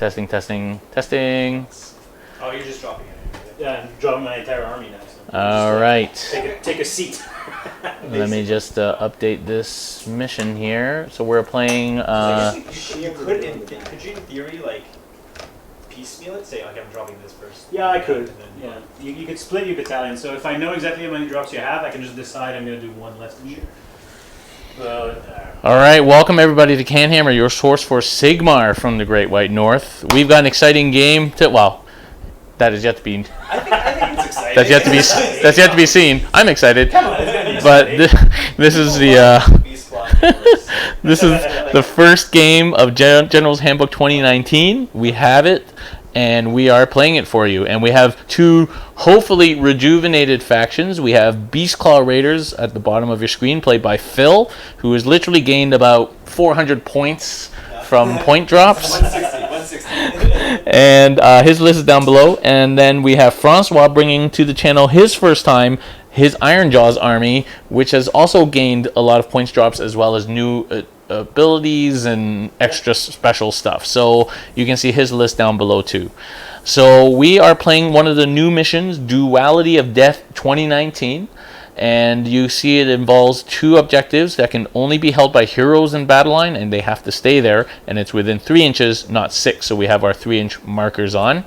testing, testing, testing. Oh, you're just dropping it. Yeah, I'm dropping my entire army now. So All right. Take a seat. Let me just update this mission here. So we're playing. You could in theory, like, piecemeal it? Say, okay, I'm dropping this first. Yeah, I could. Yeah. You could split your battalion. So if I know exactly how many drops you have, I can just decide I'm going to do one less than you. All right, welcome everybody to CanHammer, your source for Sigmar from the Great White North. We've got an exciting game to, well, that is yet to be. I think it's exciting. That's yet to be seen. I'm excited. Come on, it's gonna be but exciting. this is the first game of General's Handbook 2019. We have it, and we are playing it for you. And we have two hopefully rejuvenated factions. We have Beastclaw Raiders at the bottom of your screen, played by Phil, who has literally gained about 400 points from point drops. 160. And his list is down below. And then we have Francois bringing to the channel his first time, his Ironjawz army, which has also gained a lot of points drops as well as new abilities and extra special stuff. So you can see his list down below too. So we are playing one of the new missions, Duality of Death 2019. And you see it involves two objectives that can only be held by heroes in battle line, and they have to stay there, and it's within 3 inches, not 6. So we have our 3-inch markers on.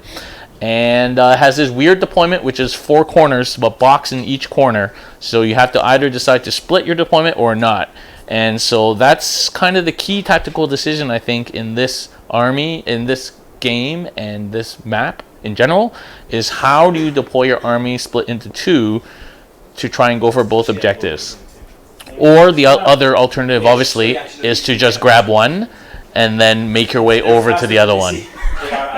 And has this weird deployment, which is 4 corners, but box in each corner. So you have to either decide to split your deployment or not. And so that's kind of the key tactical decision, I think, in this army, in this game, and this map in general, is how do you deploy your army split into 2 to try and go for both objectives. Or the other alternative, obviously, is to just grab one and then make your way over to the other one.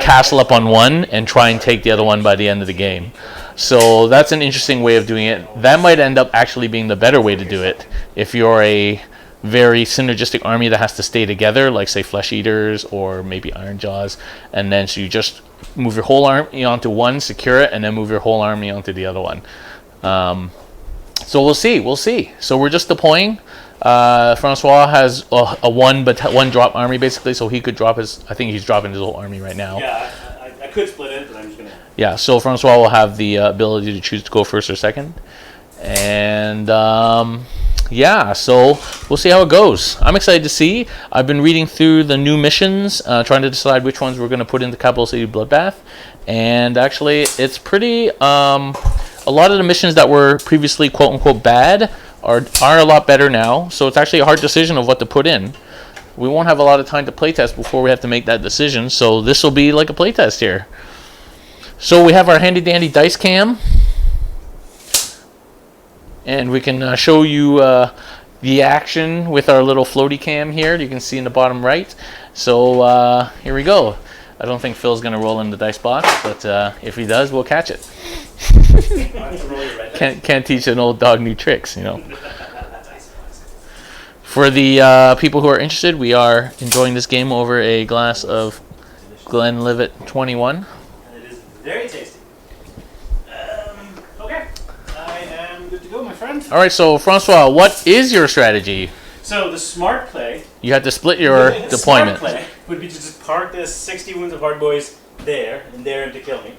Castle up on one and try and take the other one by the end of the game. So that's an interesting way of doing it. That might end up actually being the better way to do it if you're a very synergistic army that has to stay together, like say Flesh Eaters or maybe Ironjawz, and then so you just move your whole army onto one, secure it, and then move your whole army onto the other one. So we'll see. So we're just deploying. Francois has a one drop army basically, so he could drop his. I think he's dropping his whole army right now. Yeah, I could split it, but I'm just gonna. Yeah, so Francois will have the ability to choose to go first or second, and yeah, so we'll see how it goes. I'm excited to see. I've been reading through the new missions, trying to decide which ones we're going to put into Capital City Bloodbath, and actually, it's pretty. A lot of the missions that were previously quote-unquote bad are a lot better now, so it's actually a hard decision of what to put in. We won't have a lot of time to playtest before we have to make that decision, so this will be like a playtest here. So we have our handy-dandy dice cam, and we can show you the action with our little floaty cam here. You can see in the bottom right. So here we go. I don't think Phil's going to roll in the dice box, but if he does, we'll catch it. Can't teach an old dog new tricks, you know. For the people who are interested, we are enjoying this game over a glass of Glenlivet 21. It is very tasty. Okay, I am good to go, my friend. All right, so Francois, what is your strategy? So the smart play. You had to split your deployment. Smart play would be to just park this 60 wounds of hard boys there and there to kill me.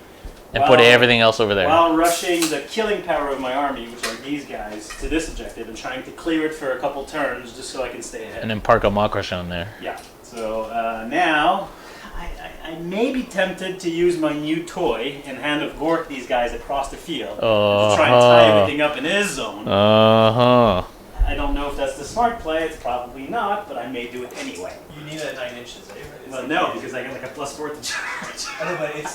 And put everything else over there. While rushing the killing power of my army, which are these guys, to this objective and trying to clear it for a couple turns just so I can stay ahead. And then park a Makrash on there. Yeah. So now, I may be tempted to use my new toy and Hand of Gork these guys across the field to try and tie everything up in his zone. I don't know if that's the smart play. It's probably not, but I may do it anyway. You need a 9 inches, eh? Well, like no, because I got like a +4 to charge. I know, but it's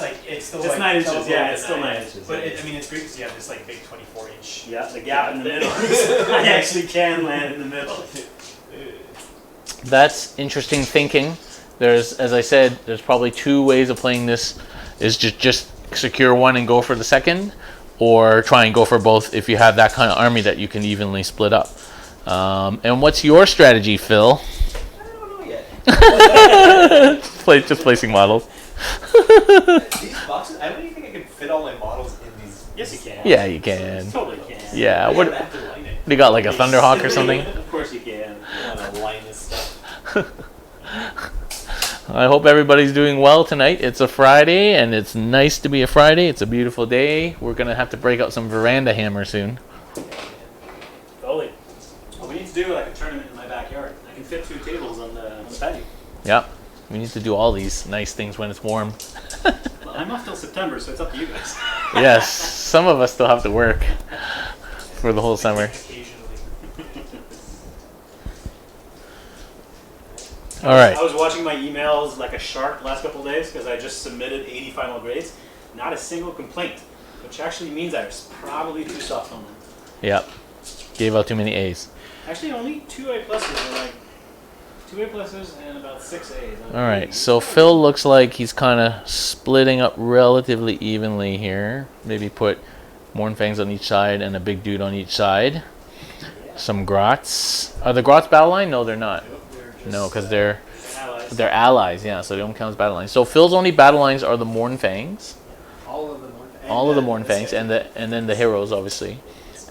still it's like 9 inches. Yeah, it's still 9 inches. But I mean, it's great because you have this like big 24-inch. Yeah, the gap in the middle. I actually can land in the middle. That's interesting thinking. There's, as I said, there's probably 2 ways of playing this. Is just secure one and go for the second, or try and go for both if you have that kind of army that you can evenly split up. And what's your strategy, Phil? I don't know yet. Just placing models. These boxes, I don't even think I can fit all my models in these. Yes, you can. Yeah, you can. You totally can. Yeah. I What? have to line it. You got like a Thunderhawk or something? Of course you can. You want to line this stuff. I hope everybody's doing well tonight. It's a Friday, and it's nice to be a Friday. It's a beautiful day. We're going to have to break out some veranda hammer soon. Totally. Well, we need to do like a tournament in my backyard. I can fit 2 tables on the patio. Yeah. We need to do all these nice things when it's warm. Well, I'm off till September, so it's up to you guys. Yes, some of us still have to work for the whole summer. Occasionally. All right. I was watching my emails like a shark the last couple of days because I just submitted 80 final grades. Not a single complaint, which actually means I was probably too soft on them. Yeah. Gave out too many A's. Actually, only 2 A pluses. Like 2 A pluses and about 6 A's. All right. So Phil looks like he's kind of splitting up relatively evenly here. Maybe put Mornfangs on each side and a big dude on each side. Yeah. Some Grots. Are the Grots battle line? No, they're not. No, because they're allies, yeah, so they don't count as battle lines. So Phil's only battle lines are the Mornfangs. All of the Mornfangs. All of the Mornfangs, and then the heroes, obviously.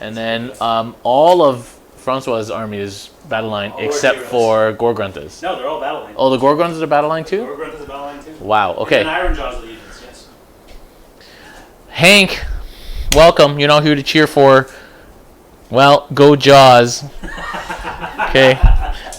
And then all of Francois' army is battle line except for Gorgruntas. No, they're all battle line. Oh, the Gorgruntas are battle line too? Gorgruntas are battle line too. Wow, okay. And Ironjawz Lists, yes. Hank, welcome. You're not here to cheer for, well, go Jaws. Okay.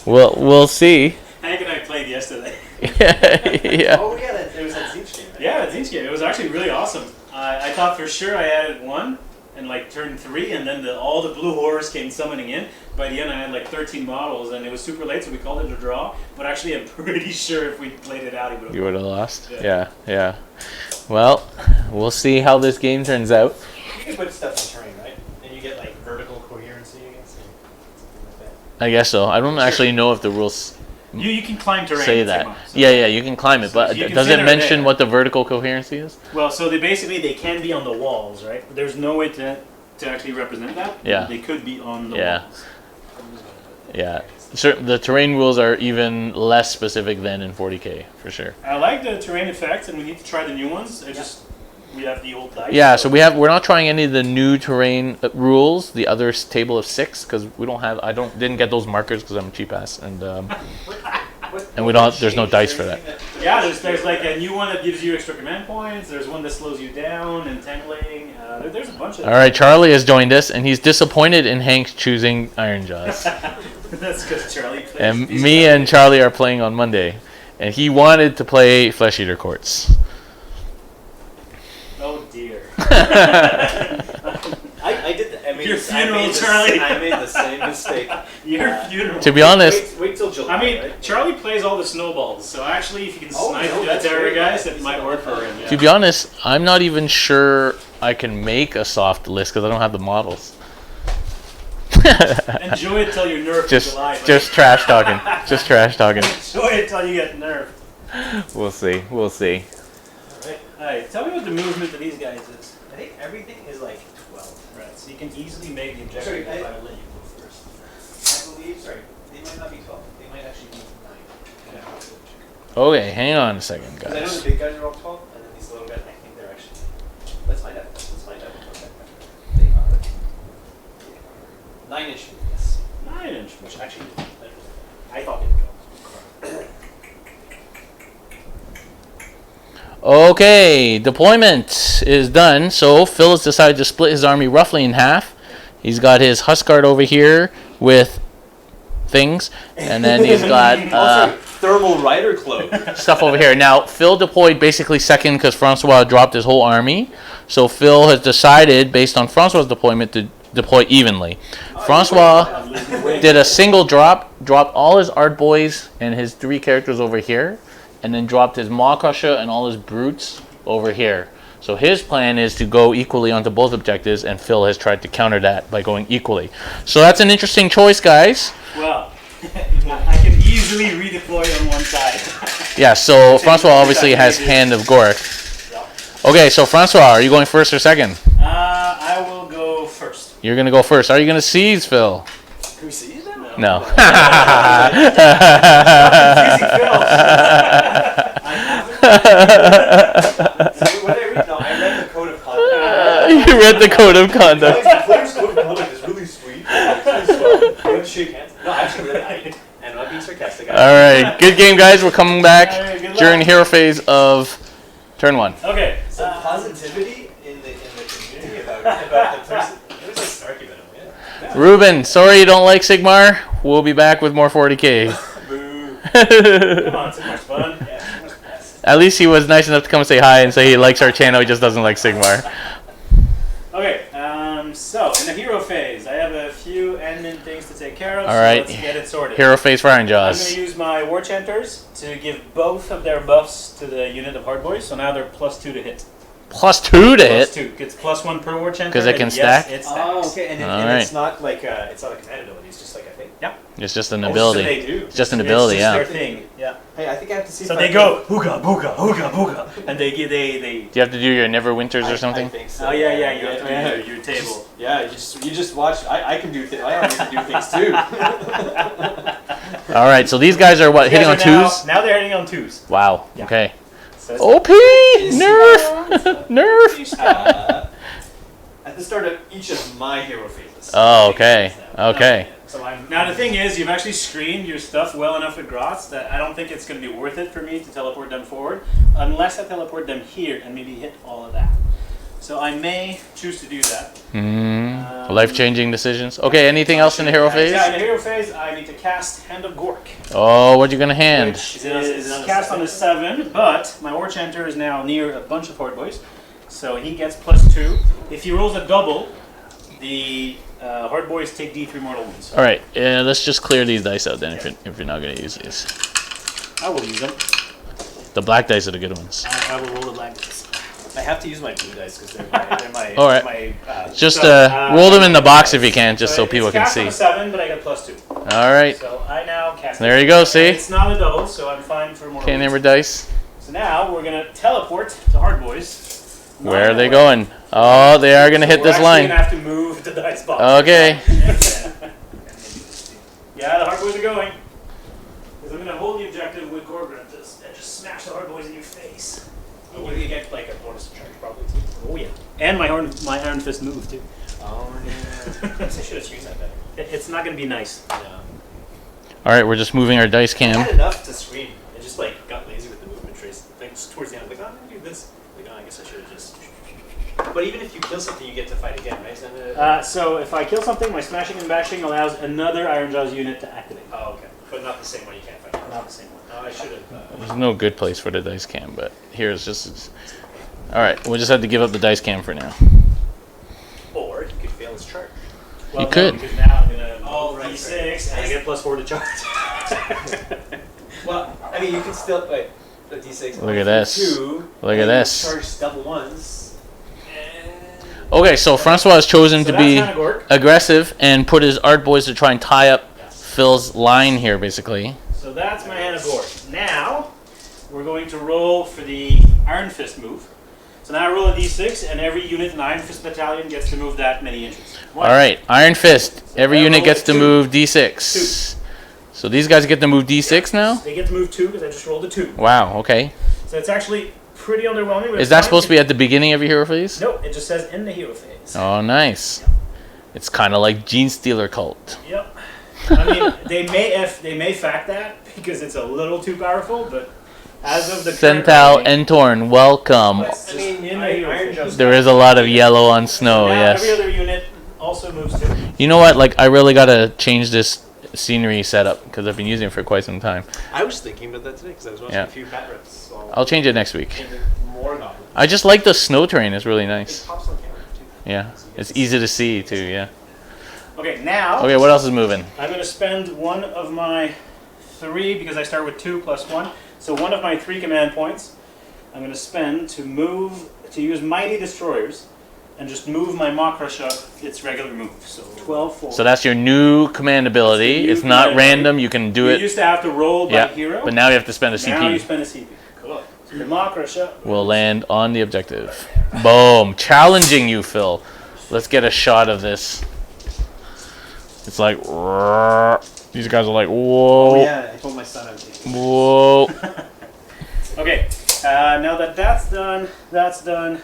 We'll see. Hank and I played yesterday. Yeah. Oh yeah, it was that Zinch game, right? Yeah, that Zinch game. It was actually really awesome. I thought for sure I added 1 and like turn 3, and then all the blue horrors came summoning in. By the end, I had like 13 models, and it was super late, so we called it a draw. But actually, I'm pretty sure if we played it out, You would have lost? Yeah. Yeah. Well, we'll see how this game turns out. You can put stuff on terrain, right? And you get like vertical coherency against it. Something like that. I guess so. I don't actually know if the rules You can climb terrain. say in that. Sigmar, so. Yeah, you can climb it, So but you can does sit it there mention there. what the vertical coherency is? Well, so they can be on the walls, right? But there's no way to actually represent that. Yeah. They could be on the Yeah. walls. Yeah. The terrain rules are even less specific than in 40K, for sure. I like the terrain effects, and we need to try the new ones. We have the old dice. Yeah, so we're not trying any of the new terrain rules, the other table of 6, because we don't have, didn't get those markers because I'm a cheap ass, and we don't, there's no dice for that. Yeah, there's like a new one that gives you extra command points. There's one that slows you down, entangling. There's a bunch of them. All right, Charlie has joined us, and he's disappointed in Hank choosing Ironjawz. That's because Charlie plays. And me and Charlie are playing on Monday, and he wanted to play Flesh Eater Courts. Oh dear. I did that. I mean, Your funeral, Charlie. I made the same mistake. Your funeral. To be honest, Wait till July. I mean, right? Charlie plays all the snowballs, so actually, if you can Oh, snipe no, the that's terror very guys, nice. it might work for him. to be honest, I'm not even sure I can make a soft list because I don't have the models. Enjoy it till you're nerfed in July. buddy. Just trash talking. Just trash talking. Enjoy it till you get nerfed. We'll see. We'll see. Alright, tell me what the movement of these guys is. I think everything is like 12. Right, so you can easily make the objective Sorry, if I let you go first. I believe, sorry, they might not be 12. They might actually be 9. Yeah. Okay, hang on a second, Because I know guys. the big guys are all 12, and then these little guys, I think they're actually. Let's find out. Let's find out. They are 9-inch. Yes. 9-inch, which actually, I thought they would go. Okay, deployment is done. So Phil has decided to split his army roughly in half. He's got his Huskard over here with things, and then he's got Thermal Rider Cloak. stuff over here. Now, Phil deployed basically second because Francois dropped his whole army. So Phil has decided, based on Francois' deployment, to deploy evenly. Francois did a single drop, dropped all his art boys and his 3 characters over here, and then dropped his Maw Crusher and all his brutes over here. So his plan is to go equally onto both objectives, and Phil has tried to counter that by going equally. So that's an interesting choice, guys. Well, I can easily redeploy on one side. Yeah, so Francois obviously has Hand of Gork. Okay, so Francois, are you going first or second? I will go first. You're going to go first. Are you going to seize, Phil? Can we see that? No. I read the code of conduct. You read the code of conduct. The player's code of conduct is really sweet. It's really swell. You want to shake hands? No, actually, really, and I'm not being sarcastic. All right, good game, guys. We're coming back All right, good during luck. hero phase of turn 1. Okay. Some positivity in the community about the person. It was like snarky venom, yeah. Ruben, sorry you don't like Sigmar. We'll be back with more 40k. Boo. Come on, so much fun. Yeah, so much best. At least he was nice enough to come and say hi and say he likes our channel. He just doesn't like Sigmar. Okay, so in the hero phase, I have a few admin things to take care of. All right. So let's get it sorted. Hero phase for I'm going to Ironjawz. use my War Chanters to give both of their buffs to the unit of Hard Boys, so now they're +2 to hit. +2 to hit. +2. Gets +1 per War Chanter. 'Cause it can and stack? Yes, it stacks. Oh, okay. And, All and right. it's not like it's not a command ability. It's just like a thing. Yeah. It's just an Oh, ability. so they do. It's just an ability, It's just yeah. their thing. Yeah. Hey, I think I have to see. So if they I go hooga booga hooga booga, and they. Do you have to do your Neverwinters or something? I think so. Oh yeah, you have to do your table. Yeah, you just watch. I can do things. I can do things too. All right, so these guys are what, hitting on These guys are 2s? Now they're hitting on 2s. Wow, Yeah. okay. So it's- OP! Nerf! Nerf! At the start of each of my hero phases. Oh, okay. Okay. So I'm Now the thing is, you've actually screened your stuff well enough with Grots that I don't think it's going to be worth it for me to teleport them forward, unless I teleport them here and maybe hit all of that. So I may choose to do that. Life-changing decisions. Okay, anything else in the hero phase? Yeah, in the hero phase, I need to cast Hand of Gork. Oh, what you gonna hand? Which Is it on a cast 7? on a 7, but my War Chanter is now near a bunch of Horde Boys, so he gets +2. If he rolls a double, the Horde Boys take D3 mortal wounds. All right, let's just clear these dice out then if you're not gonna use these. I will use them. The black dice are the good ones. I will roll the black dice. I have to use my blue dice because they're my. All right. My, Just So, roll them in the box if you can, just so people it's can cast see. on a 7, but I got +2. All right, So I now cast there it. you go. See, It's not a double, so I'm fine for more. CanHammer dice. So now we're gonna teleport to Hard Boys. Where are they going? Oh, they are gonna hit We're this actually line. gonna have to move the dice box. Okay. Yeah, the Hard Boys are going. Because I'm gonna hold the objective with Gorgon and just smash the Hard Boys in your face. Oh, you get like a bonus charge probably too. Oh yeah. And my Iron Fist move too. Oh yeah. I guess I should have screened that better. It's not gonna be nice. Yeah. All right, we're just moving our dice I cam. had enough to screen. I just like got lazy with the movement trace. Like just towards the end, like oh, I'm gonna do this. Like oh, I guess I should have just. But even if you kill something, you get to fight again, right? So if I kill something, my smashing and bashing allows another Ironjawz unit to activate. Oh okay. But not the same one. You can't fight. Not the same one. Oh, I should have. There's no good place for the dice cam, but here's just. All right, we'll just have to give up the dice cam for now. Or you could fail his charge. Well, You could. No, because now I'm gonna Oh, roll right, D6 right. and I get +4 to charge. Well, I mean, you can still wait. The D6. Look at this. 2, Look at and this. Charge double ones. Okay, so Francois has chosen So to that's be Hand of Gork. aggressive and put his art boys to try and tie up Phil's line here, basically. So that's my Hand of Gork. Now we're going to roll for the Iron Fist move. So now I roll a D6, and every unit in the Iron Fist battalion gets to move that many inches. All right, Iron Fist. Every I unit roll gets a to 2. move D6. So these guys get to move D6 now? They get to move 2 because I just rolled a 2. Wow, okay. So it's actually pretty underwhelming. Is that supposed to be at the beginning of your hero phase? No, it just says in the hero phase. Oh, nice. It's kind of like Gene Stealer Cult. Yep. I mean, they may fact that because it's a little too powerful, but as of the current Sental writing, Entorn, welcome. it's I mean, in the hero phase. Ironjawz. There is a lot of yellow on snow, Now every yes. other unit also moves 2. You know what? Like, I really got to change this scenery setup because I've been using it for quite some time. I was thinking about that today because I was watching Yeah. a few bat reps. So I'll change it next week. more goblins. I just like the snow terrain. It's really It nice. pops on camera too. Yeah. It's easy to see, too, yeah. Okay, now Okay, what else is moving? I'm going to spend one of my 3 because I start with 2 plus 1. So one of my 3 command points I'm going to spend to use Mighty Destroyers and just move my Makrasha its regular move. So 12 forward. So that's your new command ability. new It's not command random. You can do you it. used to have to roll by Yeah. hero. But now you have to spend a Now you CP. spend a CP. Cool. So the Makrasha Will land on the objective. Boom. Challenging you, Phil. Let's get a shot of this. It's like, these guys are like, whoa, Oh yeah, I told my son I would take it. whoa. Okay, now that that's done, that's the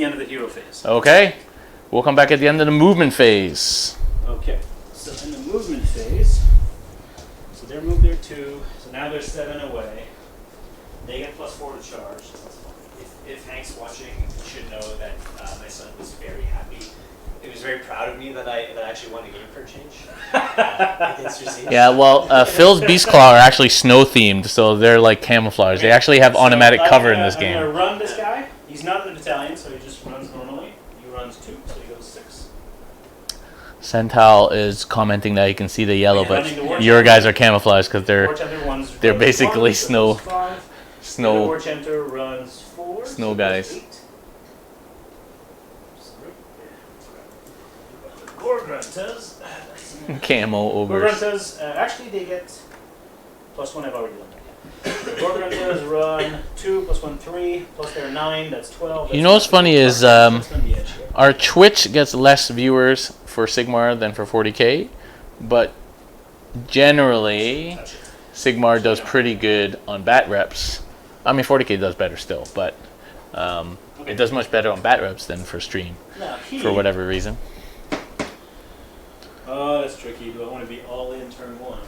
end of the hero phase. Okay. We'll come back at the end of the movement phase. Okay, so in the movement phase, So they're moved there 2. So now they're 7 away. They get +4 to charge. So that's fine. If Hank's watching, you should know that my son was very happy. He was very proud of me that I actually won a game for a change. Against your Zeke. Yeah, well, Phil's Beastclaw are actually snow themed, so they're like camouflage. They actually have automatic cover in this I'm going to game. run this guy. He's not in the battalion, so he just runs normally. He runs 2, so he goes 6. Cental is commenting that he can see the yellow, Yeah, running the war but your chamber. guys are camouflaged because War Tender runs they're goes basically 1, so snow- goes 5. The snow. War Tender runs 4. Snow so goes guys. 8. Gorgruntas. Camo ogres. Gorgruntas, actually they get +1. I've already done that. Gorgruntas run 2 +1 3 plus their 9. That's 12. You know what's funny is That's gonna be edge here. our Twitch gets less viewers for Sigmar than for 40k, but generally Touch it. Sigmar does pretty good on bat reps. I mean 40k does better still, but it does much better on bat reps than for stream Now for whatever reason. Oh, that's tricky. Do I want to be all in turn 1?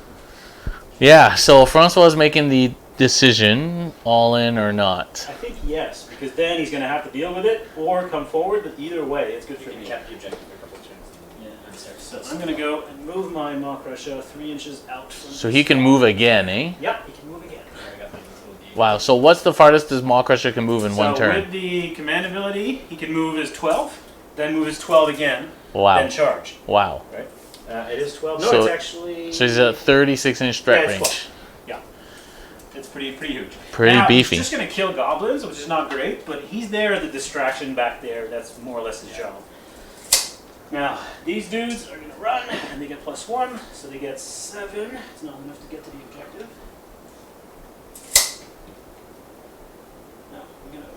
Yeah, so Francois is making the decision, all in or not. I think yes, because then he's going to have to deal with it or come forward. But either way, it's good for You me. kept the objective for a couple of turns. Yeah, I'm sorry. So I'm going to go and move my Makrasha 3 inches out from. So he can move again, eh? Yep, he can move again. I got my little D. Wow, so what's the farthest this Maw Crusher can move in one So turn? with the command ability, he can move his 12, then move his 12 again, Wow. then charge. Wow. Right? It is 12. No, So- it's actually. So he's at 36-inch strike Yeah, it's range. 12. Yeah, it's pretty huge. Pretty now, beefy. He's just going to kill goblins, which is not great, but he's there as a distraction back there. That's more or less his job. Now, these dudes are going to run, and they get +1, so they get 7. It's not enough to get to the objective. No, we're going to.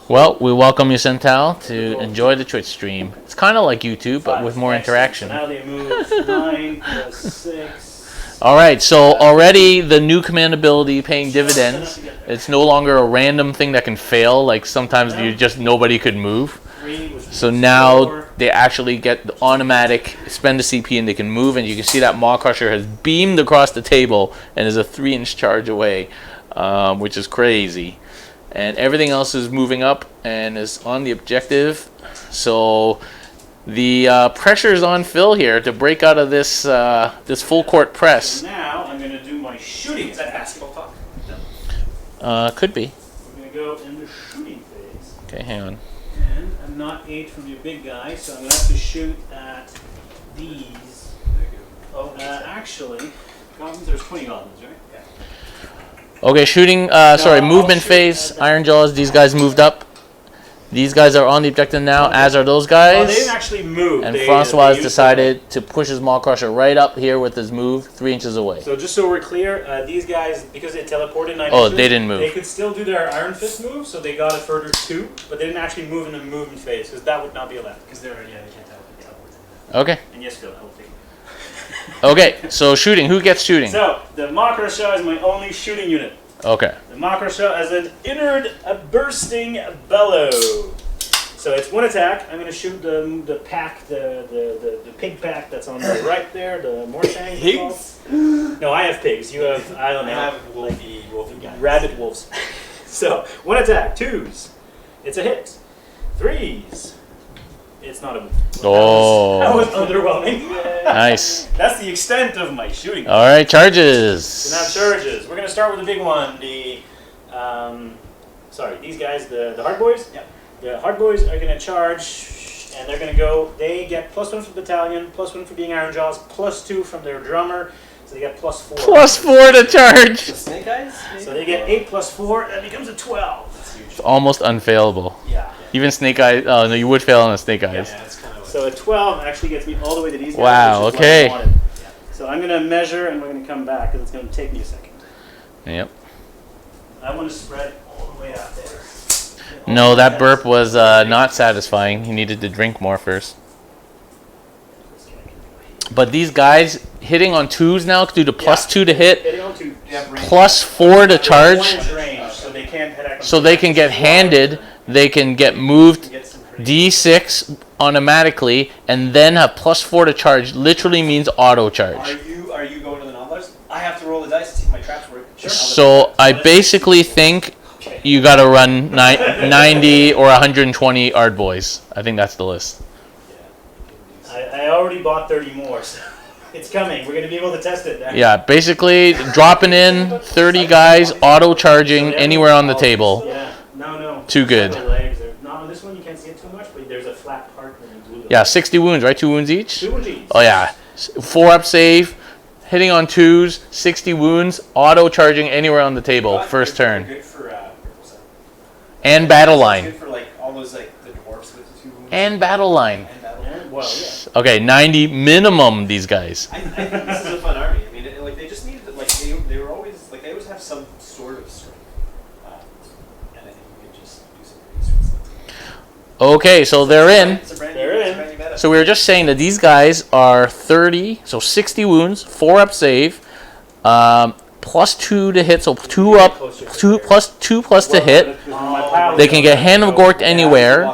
Well, we welcome you, Cental, to enjoy the Twitch stream. It's kind of like YouTube, but with more interaction. So now they move 9 plus 6. All right, so already the new command ability paying dividends. It's no longer a random thing that can fail, like sometimes you just nobody could move. 3, which So means now 4. they actually get the automatic spend the CP and they can move, and you can see that Maw Crusher has beamed across the table and is a 3-inch charge away, which is crazy. And everything else is moving up and is on the objective. So the pressure is on Phil here to break out of this this full court press. Now I'm going to do my shooting Is that attack. basketball talk? Could be. We're going to go in the shooting phase. Okay, hang on. And I'm not 8 from your big guy, so I'm going to have to shoot at these. Oh, actually, goblins, there's 20 goblins, right? Yeah. Okay, shooting. Sorry, movement phase. Ironjawz. These guys moved up. These guys are on the objective now, as are those Well, they didn't guys. actually move. And They- Francois they used decided to push his Maw Crusher right up here with his move, 3 inches away. So just so we're clear, these guys, because they teleported 9 Oh, inches, they didn't move. They could still do their Iron Fist move, so they got a further 2, but they didn't actually move in the movement phase, because that would not be allowed. Because they're, yeah, they can't tell. Okay. And yes, Phil, I will take it. Okay, so shooting. Who gets shooting? So, the Makrasha is my only shooting unit. Okay. The Makrasha has an innard bursting bellow. So it's 1 attack. I'm going to shoot the pack, the pig pack that's on the right there, the Morshang. Pigs? No, I have pigs. You have, I don't I know, have wolfy guys. rabbit wolves. So, 1 attack. 2s. It's a hit. 3s. It's not a move. Oh. That was underwhelming. Nice. That's the extent of my shooting. All right, charges. So now charges. We're going to start with the big one. The, sorry, these guys, the hard boys. Yep. The hard boys are going to charge, and they're going to go. They get +1 for the battalion, +1 for being Ironjawz, +2 from their drummer. So they get +4. +4 to charge. The snake eyes? So they get 8 +4. That becomes a 12. That's huge. It's almost unfailable. Yeah. Even Snake Eyes. Oh no, you would fail on a Snake Eyes. Yeah, that's kind of So a 12 actually gets me all the way to these guys. Wow, which is okay. what I wanted. So I'm going to measure, and we're going to come back because it's going to take me a second. Yep. I want to spread all the way out there. No, that burp was not satisfying. He needed to drink more first. But these guys hitting on 2s now do the +2 to hit, Hitting on 2. +4 to charge, 1 inch range, so they can't hit actually. so they can get handed. They can get moved Get some pretty D6 automatically, and then have +4 to charge. Literally means auto charge. Are you going to the non-players? I have have to roll the dice to see if my traps work. Sure. So I basically think you got to run 90 or 120 Ard Boys. I think that's the list. I already bought 30 more, so it's coming. We're going to be able to test it. Yeah, basically dropping in 30 guys, auto charging anywhere on the table. Yeah, no. Too good. The legs are, no, on this one you can't see it too much, but there's a flat part when you glue them. Yeah, 60 wounds, right? 2 wounds each? 2 wounds each. Oh, yeah. 4 up save, hitting on 2s, 60 wounds, auto charging anywhere on the table, first turn. Good for, And battle line. good for like all those like the dwarfs with the 2 wounds. And battle line. And battle line. Well, yeah. Okay, 90 minimum, these guys. I think this is a fun army. I mean, like they just needed, like they were always like they always have some sort of strength, and I think you could just do some pretty sweet stuff. Okay, so they're in. It's a brand They're new, in. It's a brand new meta. So we were just saying that these guys are 30, so 60 wounds, 4 up save, plus 2 to hit, so 2 up, 2 plus to hit. They can get Hand of Gorked anywhere,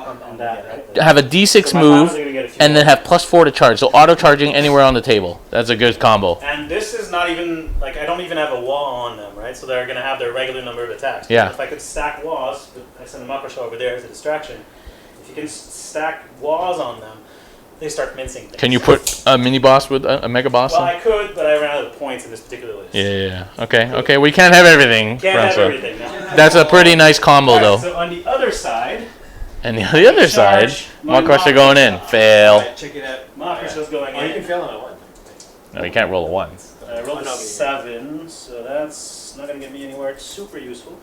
have a d6 move, and then have plus 4 to charge. So auto charging anywhere on the table. That's a good combo. And this is not even, like, I don't even have a wall on them, right? So they're going to have their regular number of attacks. Yeah. If I could stack walls, I send a Makosha over there as a distraction. If you can stack walls on them, they start mincing things. Can you put a mini boss with a mega boss? Well, I could, but I ran out of points in this particular list. Yeah. Okay. We can't have everything. Can't have Francois. everything now. That's a pretty nice combo, Alright, though. so on the other side, And the other side, charge, my Makosha going in. Fail. Alright, check it out. Makosha's going Oh, you can in. fail on a 1. No, you can't roll a 1. I rolled a 7, so that's not going to get me anywhere super useful.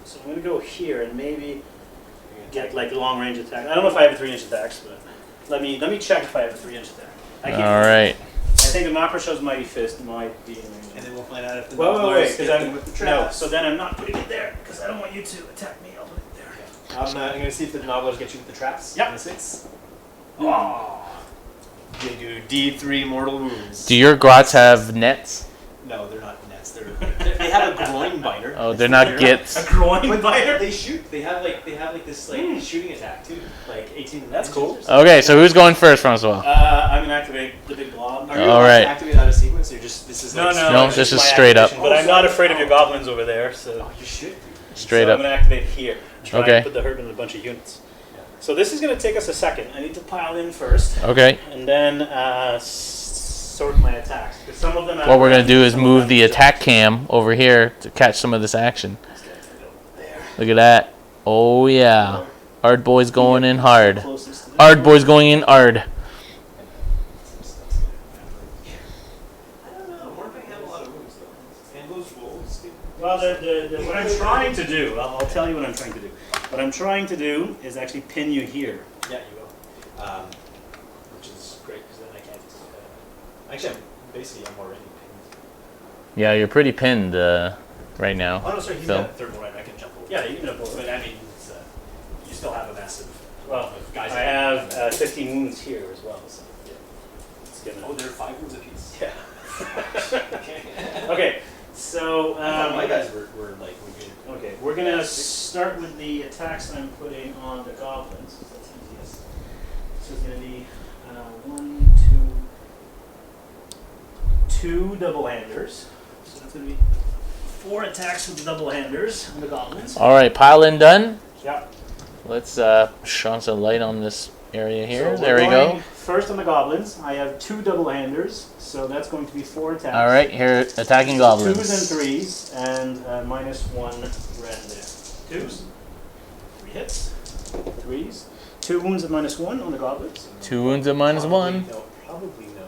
So I'm going to go here and maybe get like long range attack. I don't know if I have a 3-inch attacks, but let me check if I have a 3-inch attack. I can't. All right. I think the Makosha's Mighty Fist might be in range. And then we'll find out if the Wait, get them with the no, traps. so then I'm not putting it there, because I don't want you to attack me. I'll put it there. I'm going to see if the Nobblers get you with the traps. Yep. On a 6. Oh. They do D3 mortal wounds. Do your grots have nets? No, they're not nets. They have a groin biter. Oh, they're not gits. A groin But biter? they shoot. They have like this shooting attack too. Like 18. That's cool. Okay, so who's going first, Francois? I'm going to activate the big blob. Are you All allowed right. to activate out of sequence? Or just this is No, like No, it's this just is my straight up. activation, But I'm not afraid of your goblins over there, so. Oh, you should. Straight So I'm up. going to activate here. Try Okay. and put the herb in a bunch of units. So this is going to take us a second. I need to pile in first, Okay. and then sort my attacks. Because some of them. What we're gonna do is move the attack cam over here to catch some of this action. Look at that. Oh yeah. Ard boys going in hard. Ard boys going in hard. I don't know. Hornbeck have a lot of wounds though. And those wolves. Well, what I'm trying to do, I'll tell you what I'm trying to do. What I'm trying to do is actually pin you here. Yeah, you will. Which is great because then I can't. Actually, I'm already pinned. Yeah, you're pretty pinned right now. Oh no, sorry, he's Phil. got a third one. I can jump over. Yeah, you can have both. But I mean, you still have a massive. Well, guys. I have 15 wounds here as well. So yeah. It's gonna. Oh, they're 5 wounds apiece. Yeah. Okay. Okay, so my guys were like we're good. okay, we're gonna start with the attacks I'm putting on the goblins. That's easiest. So it's gonna be 2 double-handers. So that's gonna be 4 attacks with the double-handers on the goblins. All right, pile in done. Yep. Let's shine some light on this area here. So There we we're go. going First on the goblins, I have 2 double-handers, so that's going to be 4 attacks. All right, here attacking goblins. 2s and 3s, and -1 red there. 2s, 3 hits, 3s, 2 wounds at -1 on the goblins. 2 wounds at -1. Probably no.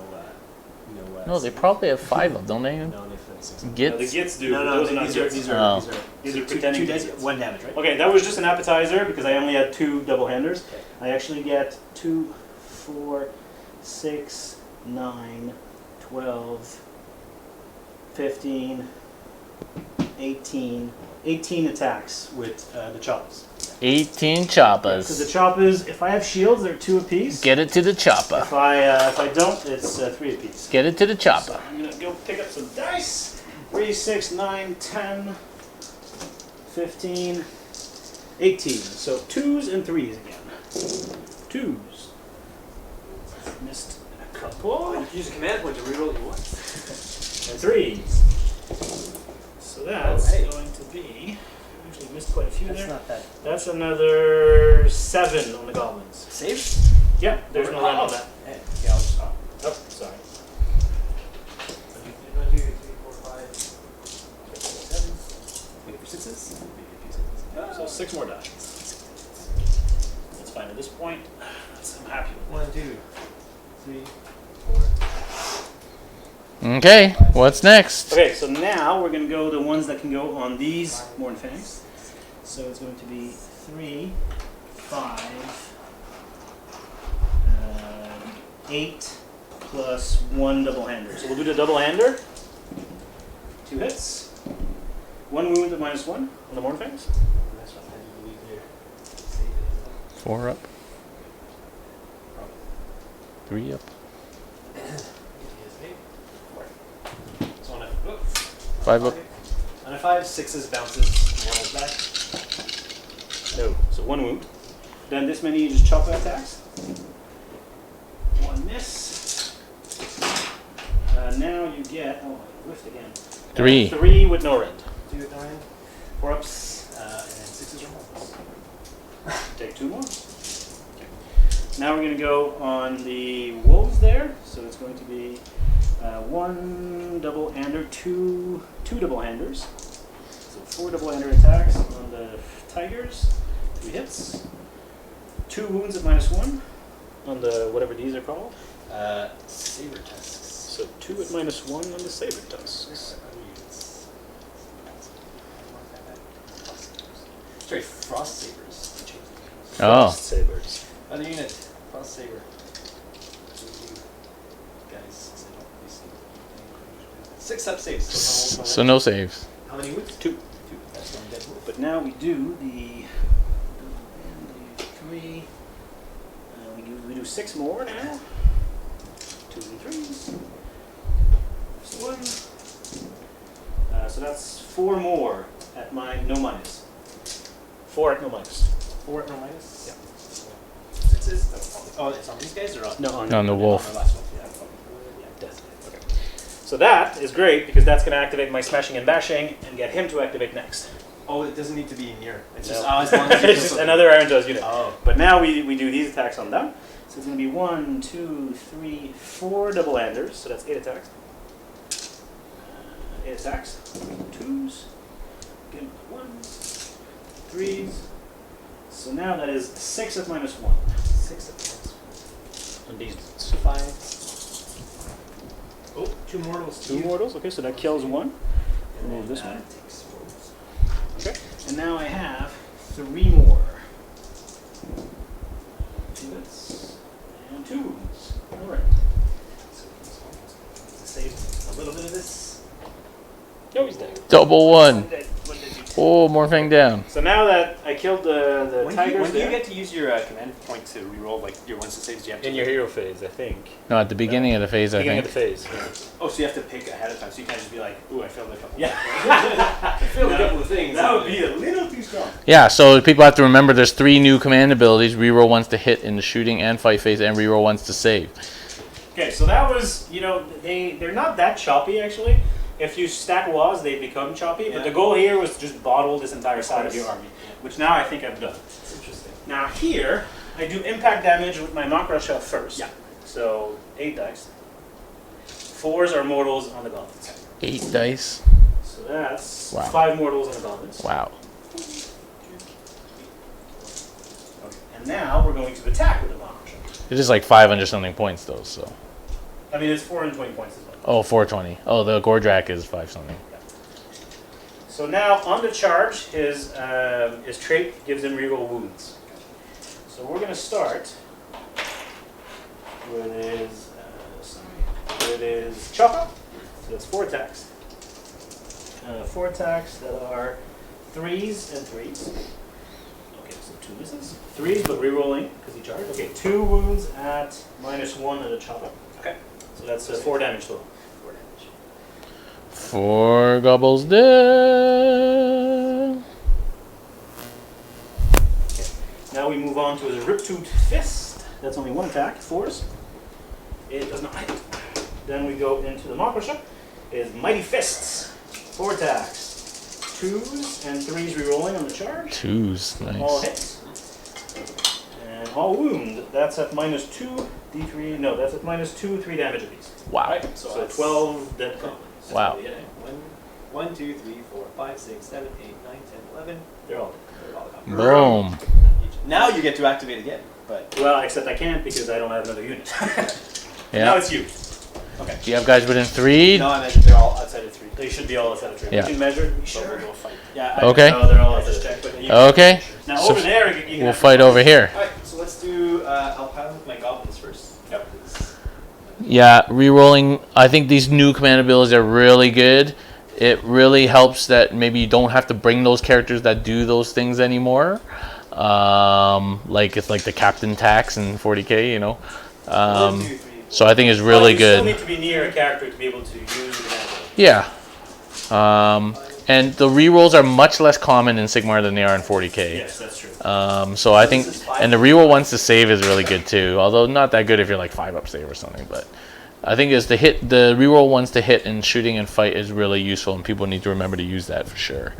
No, they probably have 5 of them, don't they? No, they've had 6. The Gits. Gits do. No, but no, those are not these are Gits. these Oh. are These are two pretending dice, Gits. 1 damage, right? Okay, that was just an appetizer because I only had 2 double-handers. Okay. I actually get 2, 4, 6, 9, 12, 15, 18 attacks with the choppers. 18 Because choppas. the choppers, if I have shields, they're 2 apiece. Get it to the chopper. If I don't, it's 3 apiece. Get it to the So chopper. I'm gonna go pick up some dice. 3, 6, 9, 10, 15, 18. So 2s and 3s again. 2s. Missed a couple. You can use a command point to reroll your ones. And 3s. So that's hey. going to be. Actually, missed quite a few That's there. not bad. That's another 7 on the goblins. Save? Yeah, there's no run on that. Hey, yeah, I'll just stop. Oh, sorry. 1, 2, 3, 4, 5, 6, 7. Wait for 6s. So 6 more die. That's fine at this point. I'm happy with 1, 2, 3, 4. Okay, what's next? Okay, so now we're going to go the ones that can go on these Morn Fangs. So it's going to be 3, 5, 8 plus 1 double-hander. So we'll do the double-hander. 2 hits. 1 wound at -1 on the Morn Fangs. 4 up. 3 up. So on a 5 up. On a 5, 6s bounces, 1 is back. No, so 1 wound. Then this many you just chop attacks. 1 miss. Now you get, oh, I whiffed again. 3. 3 with no rend. 2 with 9. 4 ups. And 6s are mortals. Take 2 more. Now we're going to go on the wolves there. So it's going to be 1 double-hander, 2 double-handers. So 4 double-hander attacks on the tigers. 3 hits. 2 wounds at -1 on the whatever these are called. Saber tusks. So 2 at -1 on the saber tusks. Sorry, frost sabers. Oh. Sabers. Other unit, frost saber. Guys, 6 up saves. So no saves. How many wounds? 2. 2. That's 1 dead wolf. But now we do the 3. We do 6 more now. 2s and 3s. Just 1. So that's 4 more at my no minus. 4 at no minus. 4 at no minus? Yeah. 6s? That's probably. Oh, it's on these guys or on? No, On the wolf. On the last one. Yeah, death. Okay. So that is great because that's going to activate my smashing and bashing and get him to activate next. Oh, it doesn't need to be near. It's No. just as long as you It's just another Ironjawz unit. Oh. But now we do these attacks on them. So it's going to be 1, 2, 3, 4 double-handers. So that's 8 attacks. 8 attacks. 2s. Again, 1s. 3s. So now that is 6 at -1. 6 at once. On these. 5. Oh, 2 mortals. 2 mortals. Okay, so that kills 1. Remove this one. Takes 4. Okay. And now I have 3 more. 2 hits and 2 wounds. All right. Save a little bit of this. No, he's dead. Double 1. What did you do? Oh, Morphing down. So now that I killed the When tigers do you there, get to use your command point to reroll like your ones that saves? Do you have to in your hero phase, I think. No, at the beginning of the phase, I Beginning think. of the phase. Oh, so you have to pick ahead of time. So you can't just be like, "Ooh, I failed a couple." Yeah. I failed a couple of things. That would be a little too strong. Yeah, so people have to remember there's 3 new command abilities. Reroll once to hit in the shooting and fight phase, and reroll once to save. Okay, so that was, they're not that choppy actually. If you stack walls, they become choppy. But the goal here was to just bottle this entire side of your army, which now I think I've done. It's interesting. Now here, I do impact damage with my Makrasha first. Yeah. So 8 dice. 4s are mortals on the goblins. 8 dice. So that's Wow. 5 mortals on the goblins. Wow. Okay. And now we're going to attack with the Makrasha. It is like 500 something points though, so. I mean, it's 420 points as well. Oh, 420. Oh, the Gordrak is 5 something. So now on the charge, his trait gives him reroll wounds. So we're going to start with his chop up. So that's 4 attacks. 4 attacks that are 3s and 3s. Okay, so 2 misses. 3s, but rerolling because he charged. Okay, 2 wounds at -1 at a chop up. Okay. So that's 4 damage total. 4 damage. 4 gobbles dead. Okay. Now we move on to his Riptooth Fist. That's only 1 attack, 4s. It does not hit. Then we go into the Makrasha. His Mighty Fists, 4 attacks. 2s and 3s rerolling on the charge. 2s, All nice. hits. And all wound. That's at -2 D3. No, that's at -2 3 damage apiece. Wow. Right, So 12 dead goblins. Wow. Yeah. 1, 2, 3, 4, 5, 6, 7, 8, 9, 10, 11. They're all They're all gone. Boom. Now you get to activate again, but dead. Well, except I can't because I don't have another unit. Now Yeah. it's you. Okay. Do you have guys within 3? no, I measured they're all outside of 3. They should be all outside of 3. Yeah. We can measure. Sure. But we'll fight. Yeah. Okay. No, they're all I outside just of checked, 3. but you Okay. Now So over there, you can we'll have fight over here. Alright, so let's do. I'll pile with my goblins first. Yep. Yeah, rerolling. I think these new command abilities are really good. It really helps that maybe you don't have to bring those characters that do those things anymore. Like it's like the Captain Tax in 40k, you know. 1, 2, 3, 4. So I think it's really You still good. need to be near a character to be able to use the command ability. Yeah. And the rerolls are much less common in Sigmar than they are in 40k. Yes, that's true. So I think, and the reroll once to save is really good too. Although not that good if you're like 5-up save or something. But I think is the reroll ones to hit in shooting and fight is really useful, and people need to remember to use that for sure.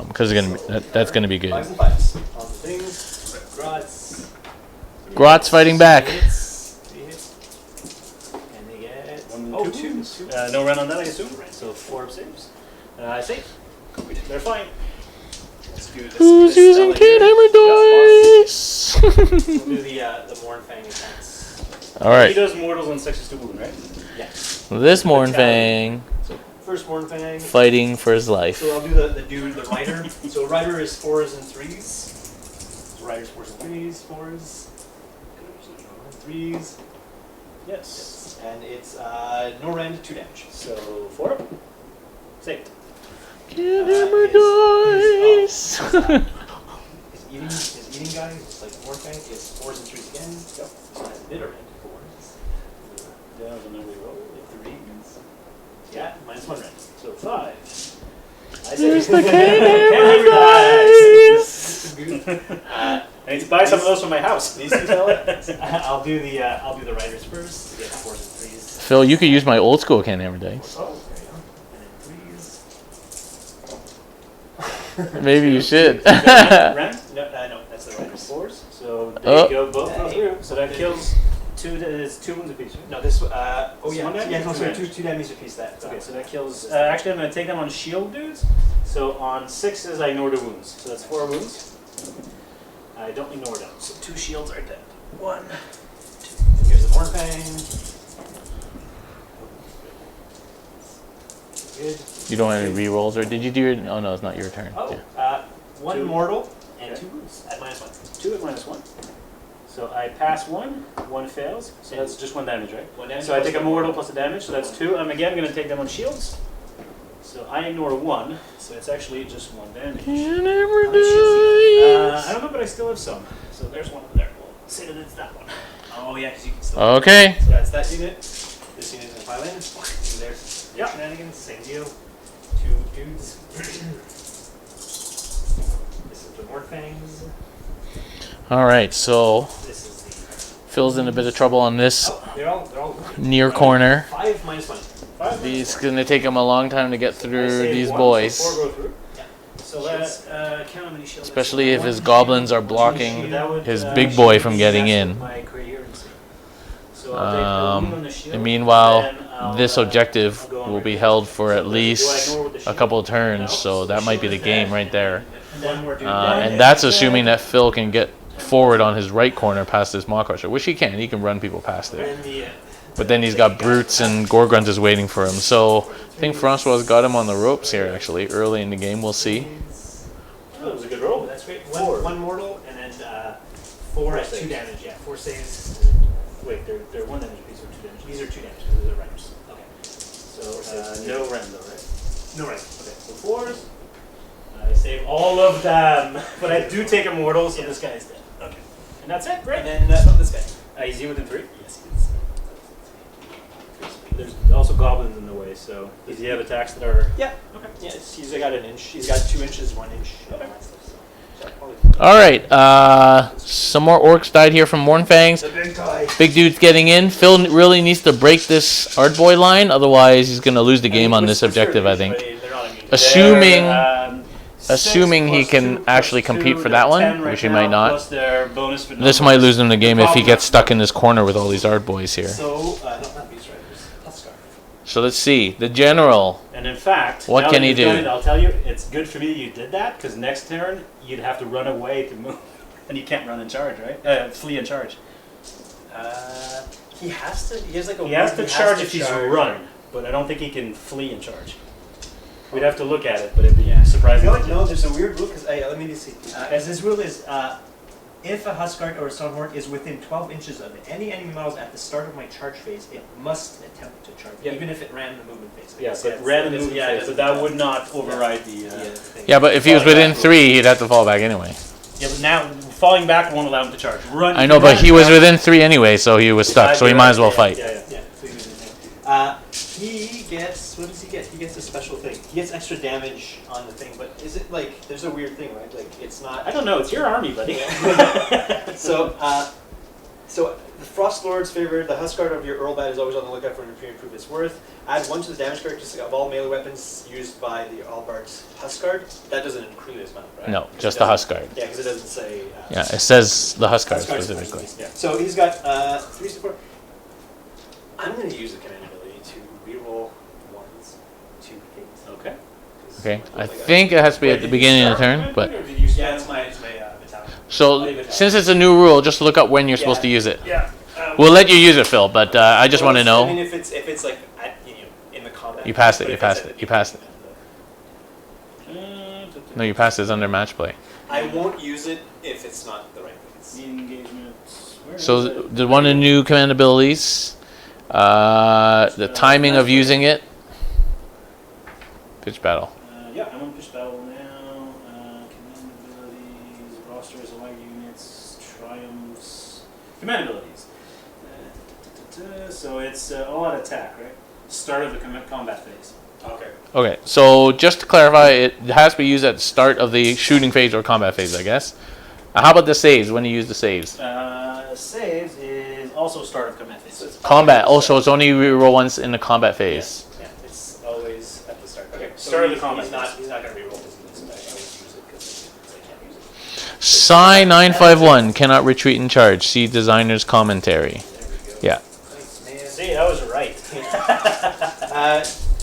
Because that's gonna be good. 5s and 5s. On the things. Grots. Grot's fighting back. 3 hits. And they get. One, two. 2. No run on that, I assume. So 4 saves. I save. They're fine. Let's do this. Who's this using spell here. CanHammer dice? We'll do the Mornfang attacks. All He right. does mortals and 6 to wound, right? Yeah. This Mornfang So first Mornfang. fighting for his life. So I'll do the dude, the rider. So rider is 4s and 3s. So rider's 4s and 3s, 4s, 3s. Yes. And it's no rend, 2 damage. So 4. Saved. CanHammer dice. His eating guy, it's like Mornfang, is 4s and 3s again. Yep. So that's bitter rend, 4s. Yeah, and then we roll. 3s. Yeah, -1 rend. So 5. I There's saved. the CanHammer dice. I need to buy some of those for my house. These two tell it. I'll do the riders first to get 4s and 3s. Phil, you could use my old school CanHammer dice. Oh, there you go. And then 3s. Maybe you should. Ren? No, that's the riders. 4s. So they Oh. go both go through. So that kills 2. It's 2 wounds apiece, right? No, this. Oh This yeah, one damage? yeah. No, Two sorry, damage. two damage apiece. That. Okay, so that kills. Actually, I'm going to take them on shield dudes. So on 6s, I ignore the wounds. So that's 4 wounds. I don't ignore them. So 2 shields are dead. 1. Here's the Mornfang. Good. You don't have any rerolls, or did you do your? Oh no, it's not your turn. Oh, Yeah. 1 Two. mortal and Okay. 2 wounds at -1. 2 at -1. So I pass 1. 1 fails. So that's just 1 damage, right? 1 damage. So I take a mortal plus a damage. So that's 2. I'm again going to take them on shields. So I ignore 1. So it's actually just 1 damage. CanHammer I dice. don't know, but I still have some. So there's one over there. We'll say that it's that one. Oh yeah, because you can still. Okay. So that's that unit. This unit is gonna pile in. And there's Yep. shenanigans. Same deal. 2 dudes. This is the Mornfangs. All right. So This is Phil's in a bit of trouble on this the. Oh, they're all. near corner. 5 -1. 5. It's gonna take him a long time to get I through save these 1, boys, So 4 go through. Yeah. So count how many shields. especially if his goblins are blocking That would, his big boy should from be getting matched in. with my coherency. So I'll take the wound on the shield, And meanwhile, then I'll, this objective I'll go on will be right. held for at Do I least ignore with the a shield? couple of turns, No. so that might be the game right there. And then One more dude. And that's assuming that Phil can get forward on his right corner past this Maw Crusher, which he can. He can run people past it. And the. But then he's got Brutes and Gorgrunts waiting for him. So I think Francois got him on the ropes here, actually, early in the game. We'll see. Oh, that was a good roll. That's great. 4. One mortal and then 4 at 2 saves. damage. Yeah, 4 saves. Wait, they're 1 damage piece or 2 damage. These are 2 damage because they're riders. Okay. So no random, right? No right. Okay, so 4s. I save all of them, but I do take a mortal, so Yeah. this guy's dead. Okay, and that's it. Great. And then this guy. Is he within 3? Yes, he is. There's also goblins in the way, so does he have attacks that are? Yeah. Okay. Yeah, he's got an inch. He's got 2 inches, 1 inch. and all Okay. that stuff, so probably All right. Some more orcs died here from Mornfangs. the big guy. Big dude's getting in. Phil really needs to break this Art Boy line, otherwise he's going to lose the game on this objective, I think. They're not immune. Assuming They're, assuming he 6 can 2 actually plus compete 2, for that one, 10 right which he now, might not. Plus their bonus for This might lose him the game if he gets stuck in this corner with all these art boys here. So, no, not Beast Riders. Huskar. So let's see. The general. And in fact, What now can that he you've do? done it, I'll tell you, it's good for me that you did that, because next turn, you'd have to run away to move. And you can't run and charge, right? Flee and charge. He has to. He has like a. He has to charge if he's charge. run, but I don't think he can flee and charge. We'd have to look at it, but it'd be surprising. No, there's a weird rule because let me just see. As this rule is, if a Huskard or a Stonehorn is within 12 inches of any enemy models at the start of my charge phase, it must attempt to charge, even if it ran the movement phase. Yeah, but ran the movement phase, but that would not override the. thing. Yeah, but if he was within 3, he'd have to fall back anyway. Yeah, but now falling back won't allow him to charge. Run. I know, but he was within 3 anyway, so he was stuck. So he might as well fight. Yeah. Yeah, so he was in there. He gets, what does he get? He gets a special thing. He gets extra damage on the thing, but Is it like there's a weird thing, right? Like it's not. I don't know. It's your army, buddy. So, so the Frost Lord's favored. The Huskard of your Earl Bat is always on the lookout for an improve its worth. Add 1 to the damage characteristic of all melee weapons used by the Albard's Huskard. That doesn't include his mount, right? No, just the Huskard. Yeah, because it doesn't say. Yeah, it says the Huskard Huskard specifically. Yeah. So he's got 3 support. I'm going to use the command ability to reroll ones to hit. Okay. Okay, I think it has to be at the beginning of the turn, but Yeah, it's my battalion. so since it's a new rule, just look up when you're supposed to use it. Yeah. We'll let you use it, Phil, but I just want to I mean, know. if it's like at, in the combat. You passed it. but You if it's passed it. You passed it. No, you passed it. It's under match play. I won't use it if it's not the right thing. Engagement. Where is So it? the one of the new command abilities, the timing of using it. Pitch battle. Yeah, I'm on push battle now. Command abilities, rosters, allied units, triumphs, command abilities. So it's all out attack, right? Start of the combat phase. Okay. Okay, so just to clarify, it has to be used at the start of the shooting phase or combat phase, I guess. How about the saves? When you use the saves? Saves is also start of combat phase. So it's Combat. Oh, so it's only reroll once in the combat phase. Yeah, it's always at the start. Okay. Start of the combat He's not going to reroll this in this, but I always use it because I can't use it. Psi 951 cannot retreat and charge. See designer's commentary. There we go. Yeah. Thanks, man. See, I was right.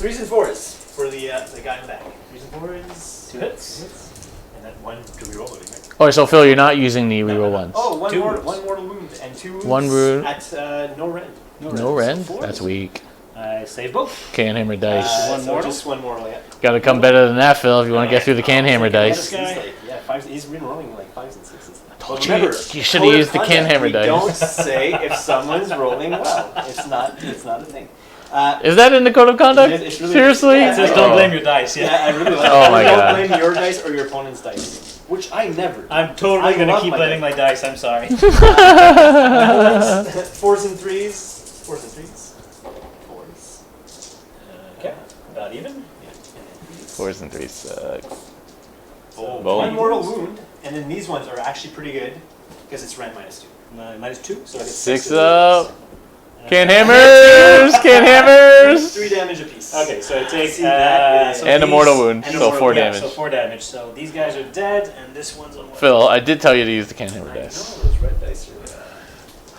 3s and 4s for the guy in the back. 3s and 4s. 2 hits. And then 1 to reroll it, right? Oh, so Phil, you're not using the reroll ones. Oh, one 2 mortal, wounds. one mortal wound and 2 wounds One wound. at no rend. No rend? So 4. That's weak. I save both. CanHammer dice. One so mortal? Just one mortal, yeah. Gotta come better than that, Phil, if you want to get through the CanHammer dice. He's like, yeah, 5s. He's been rolling like 5s and 6s. Told you, you should have used the CanHammer dice. Don't say if someone's rolling well. It's not a thing. Is that in the code of conduct? It's really- Seriously? Yeah, It says don't blame your dice. Yeah, Yeah. I really like Oh it. my Don't God. blame your dice or your opponent's dice, which I never do. I'm totally I gonna love keep my blaming my dice. I'm sorry. 4s and 3s. 4s and 3s. 4s. Okay. About even. Yeah. 4s and 3s suck. Oh, Boom. one mortal wound, and then these ones are actually pretty good because it's rend -2. -2. So I get 6 of up. these. CanHammers! CanHammers! 3 damage apiece. Okay, so it takes See, that is- And a mortal wound, and a so mortal- 4 yeah, damage. So 4 damage. So these guys are dead, and this one's on. Phil, I did tell you to use the CanHammer I know dice. those red dice are.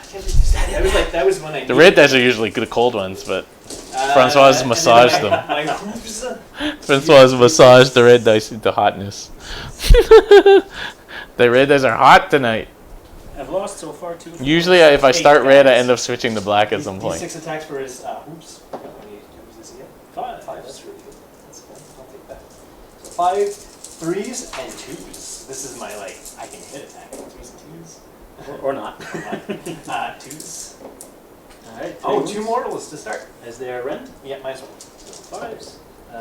I can't believe that was when I. The red dice are usually the cold ones, but Francois massaged them. My hooves. Francois massaged the red dice into hotness. The red dice are hot tonight. I've lost so far 2. Usually, if I 8 start red, I dice. end up switching to black at some He's point. 6 attacks for his hoops. How many hoops does he get? 5. 5. That's really good. That's cool. I'll take that. So 5, 3s, and 2s. This is my I can hit attack. 3s and 2s. Or not. 2s. Alright. Oh, 2 mortals to start. Is there rend? Yeah, minus 1. So 5s.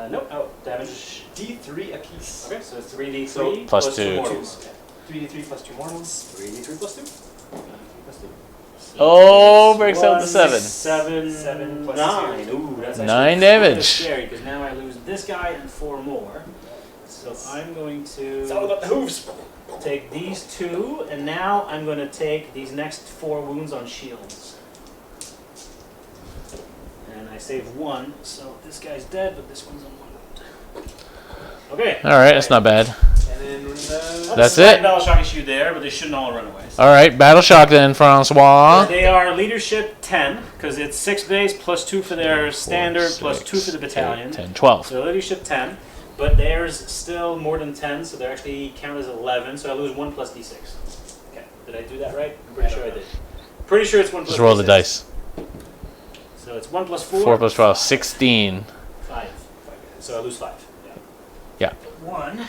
Nope. Oh, damage. D3 apiece. Okay, so 3d3 So Plus 2. mortals. Okay. 3d3 plus 2 mortals. 3d3 plus 2. 3d3 plus 2. Oh, breaks out the 7. 7 plus 9. Ooh, that's actually 9 kind of damage. scary because now I lose this guy and 4 more. So I'm going to It's all about the hooves. take these 2, and now I'm going to take these next 4 wounds on shields. And I save 1, so this guy's dead, but this one's on 1 wound. Okay. Alright, that's not bad. That's Slight it. Battle Shock issue there, but they shouldn't all run away. So. All right, Battle Shock then, Francois. They are leadership 10, because it's 6 base plus 2 for their standard, plus 2 for the battalion. 10, 12. So leadership 10, but theirs still more than 10, so they're actually count as 11, so I lose 1 plus d6. Okay, did I do that right? I'm pretty sure I did. Pretty sure it's 1 plus Just roll d6. the dice. So it's 1 plus 4. 4 plus 12, 16. 5. So I lose 5. Yeah. 1,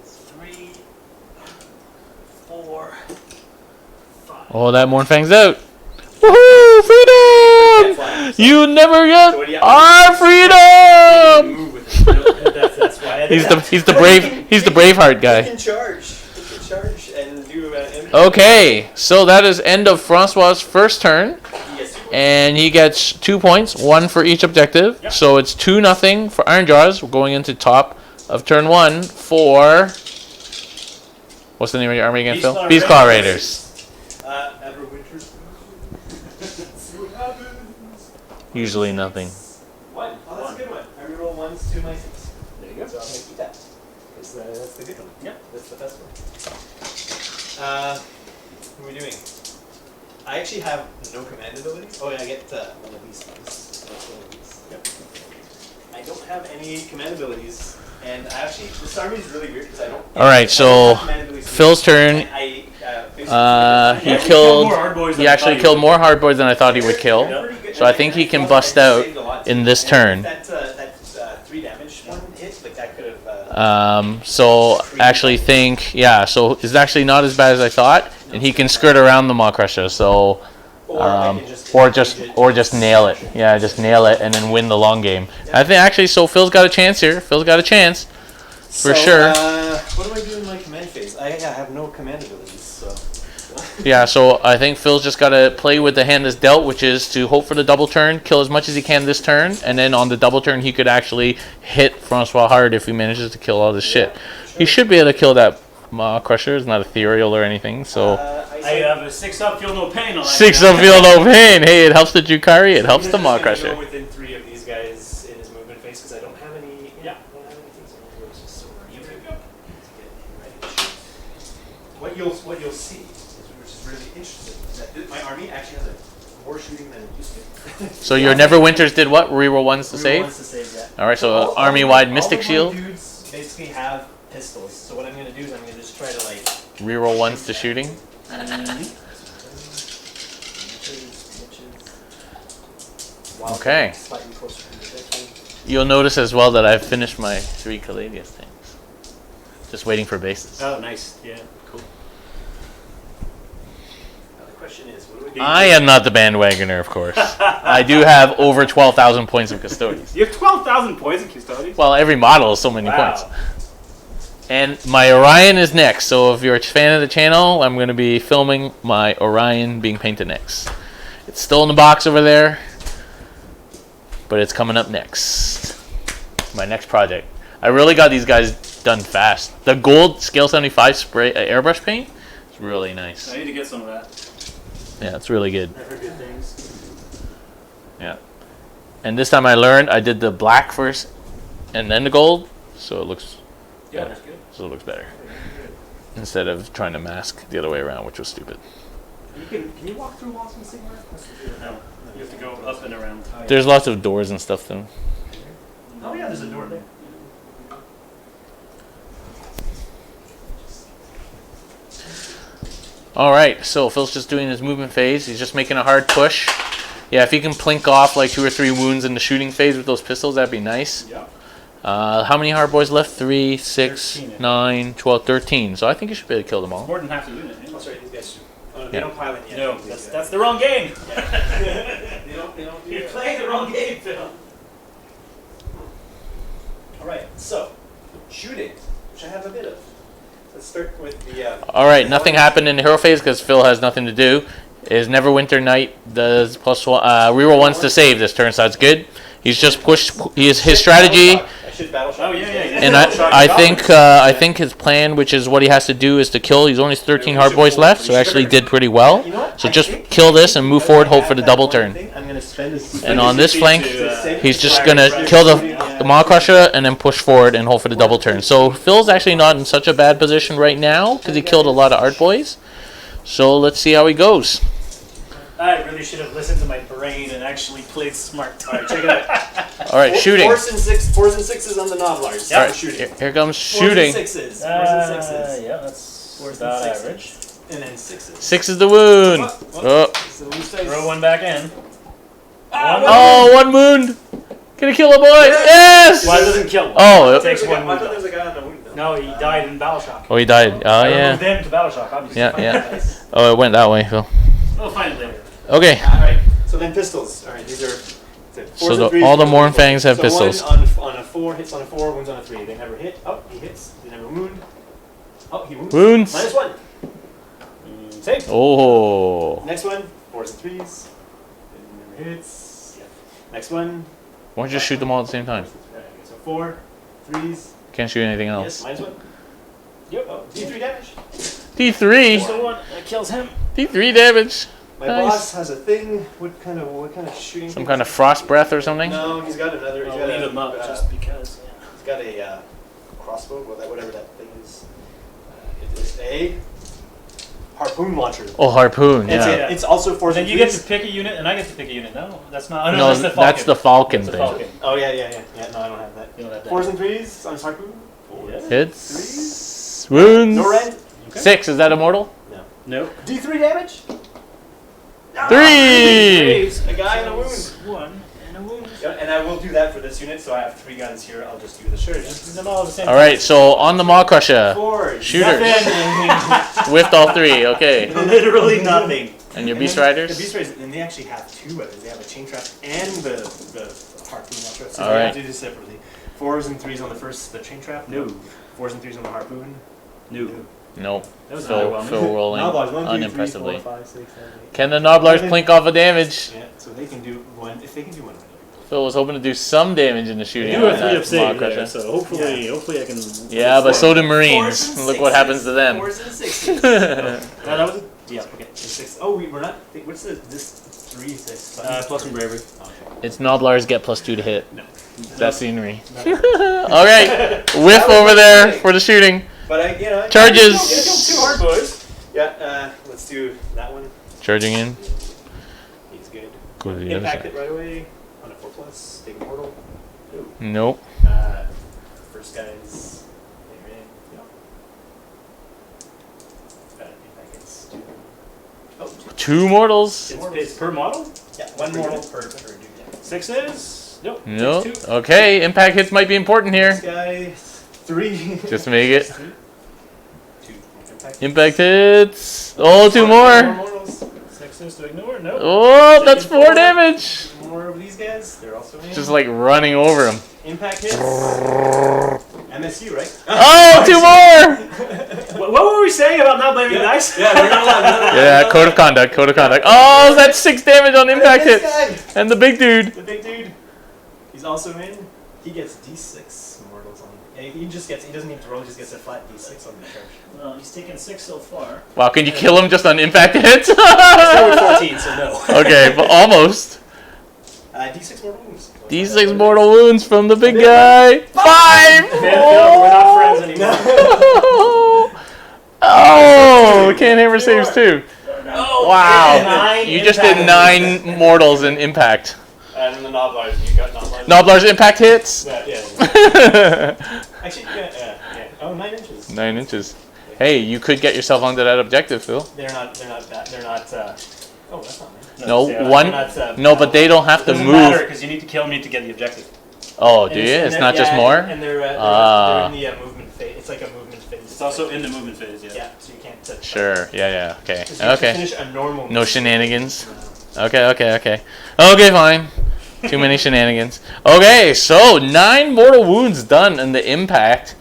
3, 4, 5. Oh, that Mornfang's out. Woohoo! Freedom! You never get our freedom! Move with it. That's why I did that. He's the Braveheart guy. He can charge. He can charge and do image. Okay, so that is end of Francois' first turn, Yes. and he gets 2 points, 1 for each objective. Yep. So it's 2-0 for Ironjawz. We're going into top of turn 1 for what's the name of your army again, Phil? Beastclaw Raiders. Everwinter's. Usually nothing. 1. Oh, that's a good one. I reroll 1s, 2 mices. There you go. So I'm gonna keep that. Because that's the good one. Yep. That's the best one. What are we doing? I actually have no command abilities. Oh yeah, I get one of these things. That's one of these. Yep. I don't have any command abilities, and I actually this army is really weird because I don't. All right, so Phil's turn. He killed. more hard boys than He I actually thought killed more hardboards than I thought he would kill. So I think he can bust out in this turn. That 3 damage one hit, like that could have. So actually think, yeah. So it's actually not as bad as I thought, and he can skirt around the Maw Crusher. So, or just nail it. Yeah, just nail it and then win the long game. I think actually, so Phil's got a chance here. Phil's got a chance for sure. What do I do in my command phase? I have no command abilities, so. Yeah, so I think Phil's just got to play with the hand that's dealt, which is to hope for the double turn, kill as much as he can this turn, and then on the double turn he could actually hit Francois hard if he manages to kill all this shit. He should be able to kill that Maw Crusher. It's not ethereal or anything, so... I have a 6-up, feel no pain on that. 6-up, feel no pain! Hey, it helps the Jukari, it helps the Maw Go Crusher. within 3 of these guys in his movement phase because I don't have any. Yeah, I don't have anything. So I'm gonna just sort of What you'll see, which is really interesting, is that my army actually has more shooting than it used to. So your Neverwinters did what? Reroll 1s to save? Wants to save that. Alright, so army-wide Mystic all Shield. of my dudes basically have pistols. So what I'm gonna do is I'm gonna just try to like. Reroll 1s to shooting. Okay. Slightly closer to the victory. You'll notice as well that I've finished my 3 Caladius things. Just waiting for bases. Oh, nice. Yeah, cool. Now the question is, what do we do? I am not the bandwagoner, of course. I do have over 12,000 points of Custodians. You have 12,000 points in Custodians? Well, every model is so many points. Wow. And my Orion is next, so if you're a fan of the channel, I'm going to be filming my Orion being painted next. It's still in the box over there, but it's coming up next. My next project. I really got these guys done fast. The gold scale 75 spray airbrush paint is really nice. I need to get some of that. Yeah, it's really good. I heard good things. Yeah. And this time I learned I did the black first and then the gold, so it looks Yeah, better. that's good. So it looks better. Instead of trying to mask the other way around, which was stupid. Can you walk through walls in Sigmar? No, you have to go up and around. There's lots of doors and stuff though. Oh yeah, there's a door there. Alright, so Phil's just doing his movement phase. He's just making a hard push. Yeah, if he can plink off like 2 or 3 wounds in the shooting phase with those pistols, that'd be nice. Yeah. How many hard boys left? 3, 6, 13. 9, 12, 13. So I think you should be able to kill them all. More than half the unit. Oh, sorry, these guys. Oh, Yeah. they don't pile in yet. No, that's the wrong game. They don't do You're that. playing the wrong game, Phil. Alright, so, shooting, which I have a bit of. Let's start with the... Alright, nothing happened in the hero phase because Phil has nothing to do. Is Neverwinter Knight does +1 reroll 1s to save this turn, so that's good. He's just pushed. His strategy, I should battle shock. Oh, yeah. and I think his plan, which is what he has to do, is to kill. He's only 13 hard boys left, so actually did pretty well. You know what? So I just think kill this and move forward. Hope for the that double one turn. thing, I'm gonna spend this. And on this flank, to, he's just gonna kill the the Maw Crusher, and then push forward and hope for the double turn. So Phil's actually not in such a bad position right now because he killed a lot of Art Boys. So let's see how he goes. I really should have listened to my brain and actually played smart. All right, check it out. All right, shooting. Fours and sixes on the Noblars. All right, shooting. here comes shooting. Fours and sixes. Yeah, that's Fours about and average. sixes. And then sixes. 6 is the wound. Oh, So loose dice. Throw one back in. oh, 1 wound. Gonna kill a boy. Yes. Well, it doesn't kill him. Oh, It takes one I wound. thought there was a guy on the wound though. No, he died in battle shock. oh, he died. Oh, I yeah. removed him to battle shock, obviously. Yeah, yeah. Oh, it went that way, Phil. We'll find it later. Okay. Alright, so then pistols. Alright, these are So all the Mornfangs have pistols. One on a 4, hits on a 4, wounds on a 3. They never hit. Oh, he hits. They never wound. Oh, he wounds. Wounds. -1. Save. Oh. Next one, 4s and 3s. It never hits. Yeah. Next one. Why don't you just shoot them all at the same time? So 4, 3s. Can't shoot anything else. Yes, -1. Yep. Oh, D3 damage. D3. That's the one that kills him. D3 damage. My Nice. boss has a thing. What kind of shooting? Some kind of frost breath or something? No, he's got another. He's I'll got leave a, him up just because. He's got a crossbow, whatever that thing is. It is a harpoon launcher. Oh, harpoon. It's, Yeah. it's also fours Then and you get to threes. pick a unit, and I get to pick a unit. No, that's not. Oh, no, No, that's the Falcon. that's the Falcon That's the thing. Falcon. Oh yeah. No, I don't have that. You don't have that. 4s and 3s on his harpoon. Yeah. Hits. Wounds. No rend. Okay. 6. Is that immortal? Nope. D3 damage. 3. A guy in a wound. One and a wound. Yeah, and I will do that for this unit. So I have 3 guns here. I'll just do the Sure, just do them all at the same All time. right, so on the Maw Crusher. 4s. Shooters. Nothing. Whiffed all 3. Okay. Literally nothing. And your And Beast then Riders? The Beast Riders, and they actually have 2 weapons. They have a chain trap and the harpoon launcher. So All they right. have to do this separately. 4s and 3s on the first, the chain trap. No. 4s and 3s on the harpoon. No. Nope. That was Phil underwhelming. rolling Noblars, 1, 2, 3, 4, unimpressively. 5, 6, 7, 8. Can the Noblars plink off a damage? Yeah, so they can do one. If they can do one. Phil was hoping to do some damage in the shooting. You on have 3 that of save Maw there, Crusher. so hopefully I can. Yeah, but so do 4s Marines. and Look what 6s. happens to them. 4s and 6s. No, that was a, yeah. Okay. 6. Oh, we're not. What's this 3, 6? Plus some bravery. It's Noblars get +2 to hit. No. That's scenery. All right, whiff over there for the shooting. But I, Charges. It's too hard, boys. Yeah. Let's do that one. Charging in. He's good. Go to the other Impact side. it right away on a 4+. Take a portal. Nope. First guy's. Yeah. Impact gets 2. Oh, 2 mortals. It's per model. yeah, 1 mortal per dude. 6s. Nope. Nope. Takes 2. Okay, impact hits might be important This here. guy, 3. Just make it. 2. Impact. Impact hits. Oh, 2 more. Mortals. 6s to ignore. Nope. Oh, that's 4 damage. More of these guys. They're also in. Just like running over him. Impact hits. MSU, right? Oh, 2 more. What were we saying about not blaming dice? Yeah, we're not allowed. Yeah, code of conduct. Code of conduct. Oh, that's 6 damage on impact This hits. guy, And the big dude. the big dude, he's also in. He gets D6 mortals on. Yeah, he doesn't need to roll. He just gets a flat D6 on the charge. Well, he's taken 6 so far. Wow, can you kill him just on impact hits? Still with 14, so no. Okay, but almost. D6 mortal wounds. D6 mortal wounds from the big guy. 5! We're not friends anymore. Oh, CanHammer saves 2. Oh, Wow. 9 You just did 9 mortals in impact. And then the Noblars, you got Noblars. Noblars impact hits. Yeah. Actually, yeah. Oh, 9 inches. 9 inches. Hey, you could get yourself onto that objective, Phil. They're not bad. They're not, oh, that's not me. No, yeah, one. They're not, No, but they don't have to Doesn't matter move. because you need to kill me to get the objective. Oh, do you? It's not just more? And they're Ah. in the movement phase. It's like a movement phase. It's also in the movement phase. Yeah. Yeah, so you can't touch. Sure. Yeah. Okay. So you Okay. finish a normal. No movement. shenanigans. Okay. Okay, fine. Too many shenanigans. Okay, so 9 mortal wounds done in the impact.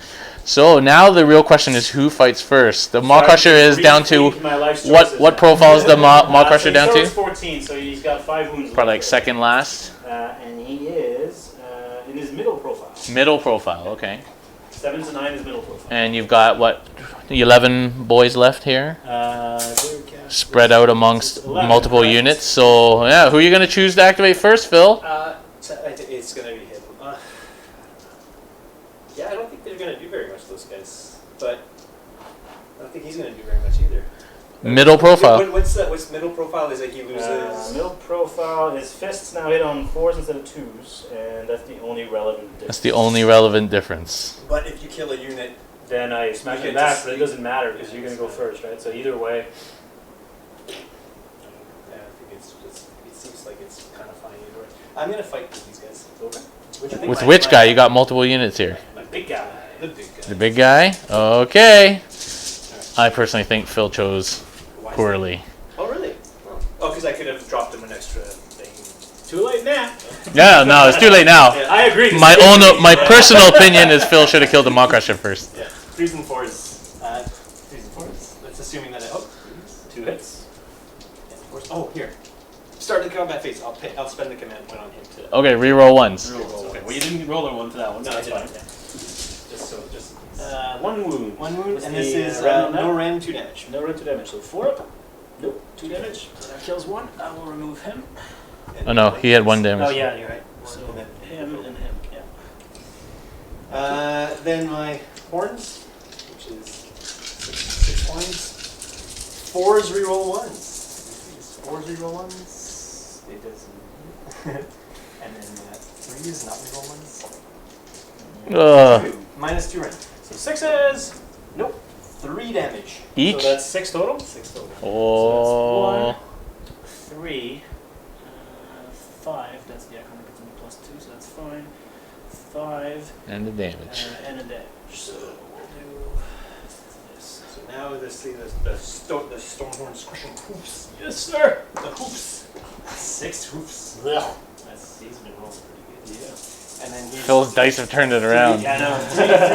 So now the real question is who fights first. The Maw Crusher is down to what profile is the Maw Crusher down to? 14, so he's got 5 wounds. Probably like second last. And he is in his middle profile. Middle profile. Okay. 7 to 9 is middle profile. And you've got what 11 boys left here, spread out amongst 11, multiple correct. units. So yeah, who are you gonna choose to activate first, Phil? It's gonna be him. don't think they're going to do very much, those guys. But I don't think he's going to do very much either. Middle profile. What's middle profile? Is that he loses? Middle profile, his fists now hit on 4s instead of 2s, and that's the only relevant difference. That's the only relevant difference. But if you kill a unit, Then I smash it back, but it doesn't matter because you're going to go first, right? So either way, yeah, I think it seems like it's kind of fine either way. I'm going to fight with these guys. okay. With which guy? You got multiple units here. My big guy. The big guy. The big guy? Okay. I personally think Phil chose Why is poorly. that? Oh, really? Oh, because I could have dropped him an extra thing. Too late now. Yeah, no, it's too late now. Yeah. I agree. My personal opinion is Phil should have killed the Maw Crusher first. Yeah. 3s and 4s. 3s and 4s. That's assuming that I... Oh, 2 hits. and 4s. Oh, here. Start the combat phase. I'll spend the command point on him to... Okay, reroll ones. Okay, well you didn't roll a 1 for that one, so No, I that's didn't. fine. Just... 1 wound. One wound, What's and the, this is random on that? no random 2 damage. No run 2 damage, so 4 up. Nope, 2 damage. So that kills 1. I will remove him. Oh no, he had 1 damage. Oh yeah, you're right. So And then him and him, yeah. then my horns, which is 6 horns. 4s reroll 1s. 4s reroll 1s. It doesn't. And then 3s not reroll 1s. Ugh. Minus 2 range. So 6s. Nope. 3 damage. Each? So that's 6 total? 6 total. Oh. 3, 5. That's the icon gets me +2, so that's fine. 5 And the damage. and a damage. So we'll do this. So now the Stormhorn's crushing hoops. Yes, sir. The hoops. 6 hoops. He's been rolling pretty good. Yeah. And then he's Phil's dice have turned it around. Yeah, no.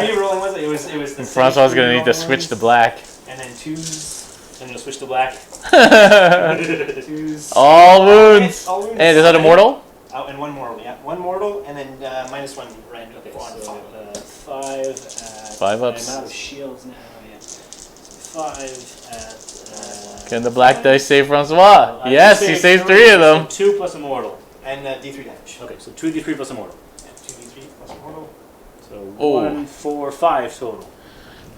3 rolling ones. It was the And Francois same gonna three need to rolling switch ones, to black. And then 2s. I'm gonna switch to black. 2s. All wounds. All wounds. Hey, is that a mortal? Oh, and 1 mortal, yeah. 1 mortal, and then minus 1 random. Okay, on so 5. 5 at... 5 ups. I'm out of shields now, yeah. 5 at... Can the black dice save Francois? I Yes, can he save saves 3, 3 of them. so 2 plus immortal. And D3 damage. Okay, so 2d3 plus immortal. Yeah, 2d3 plus mortal. So Oh. 1, 4, 5 total.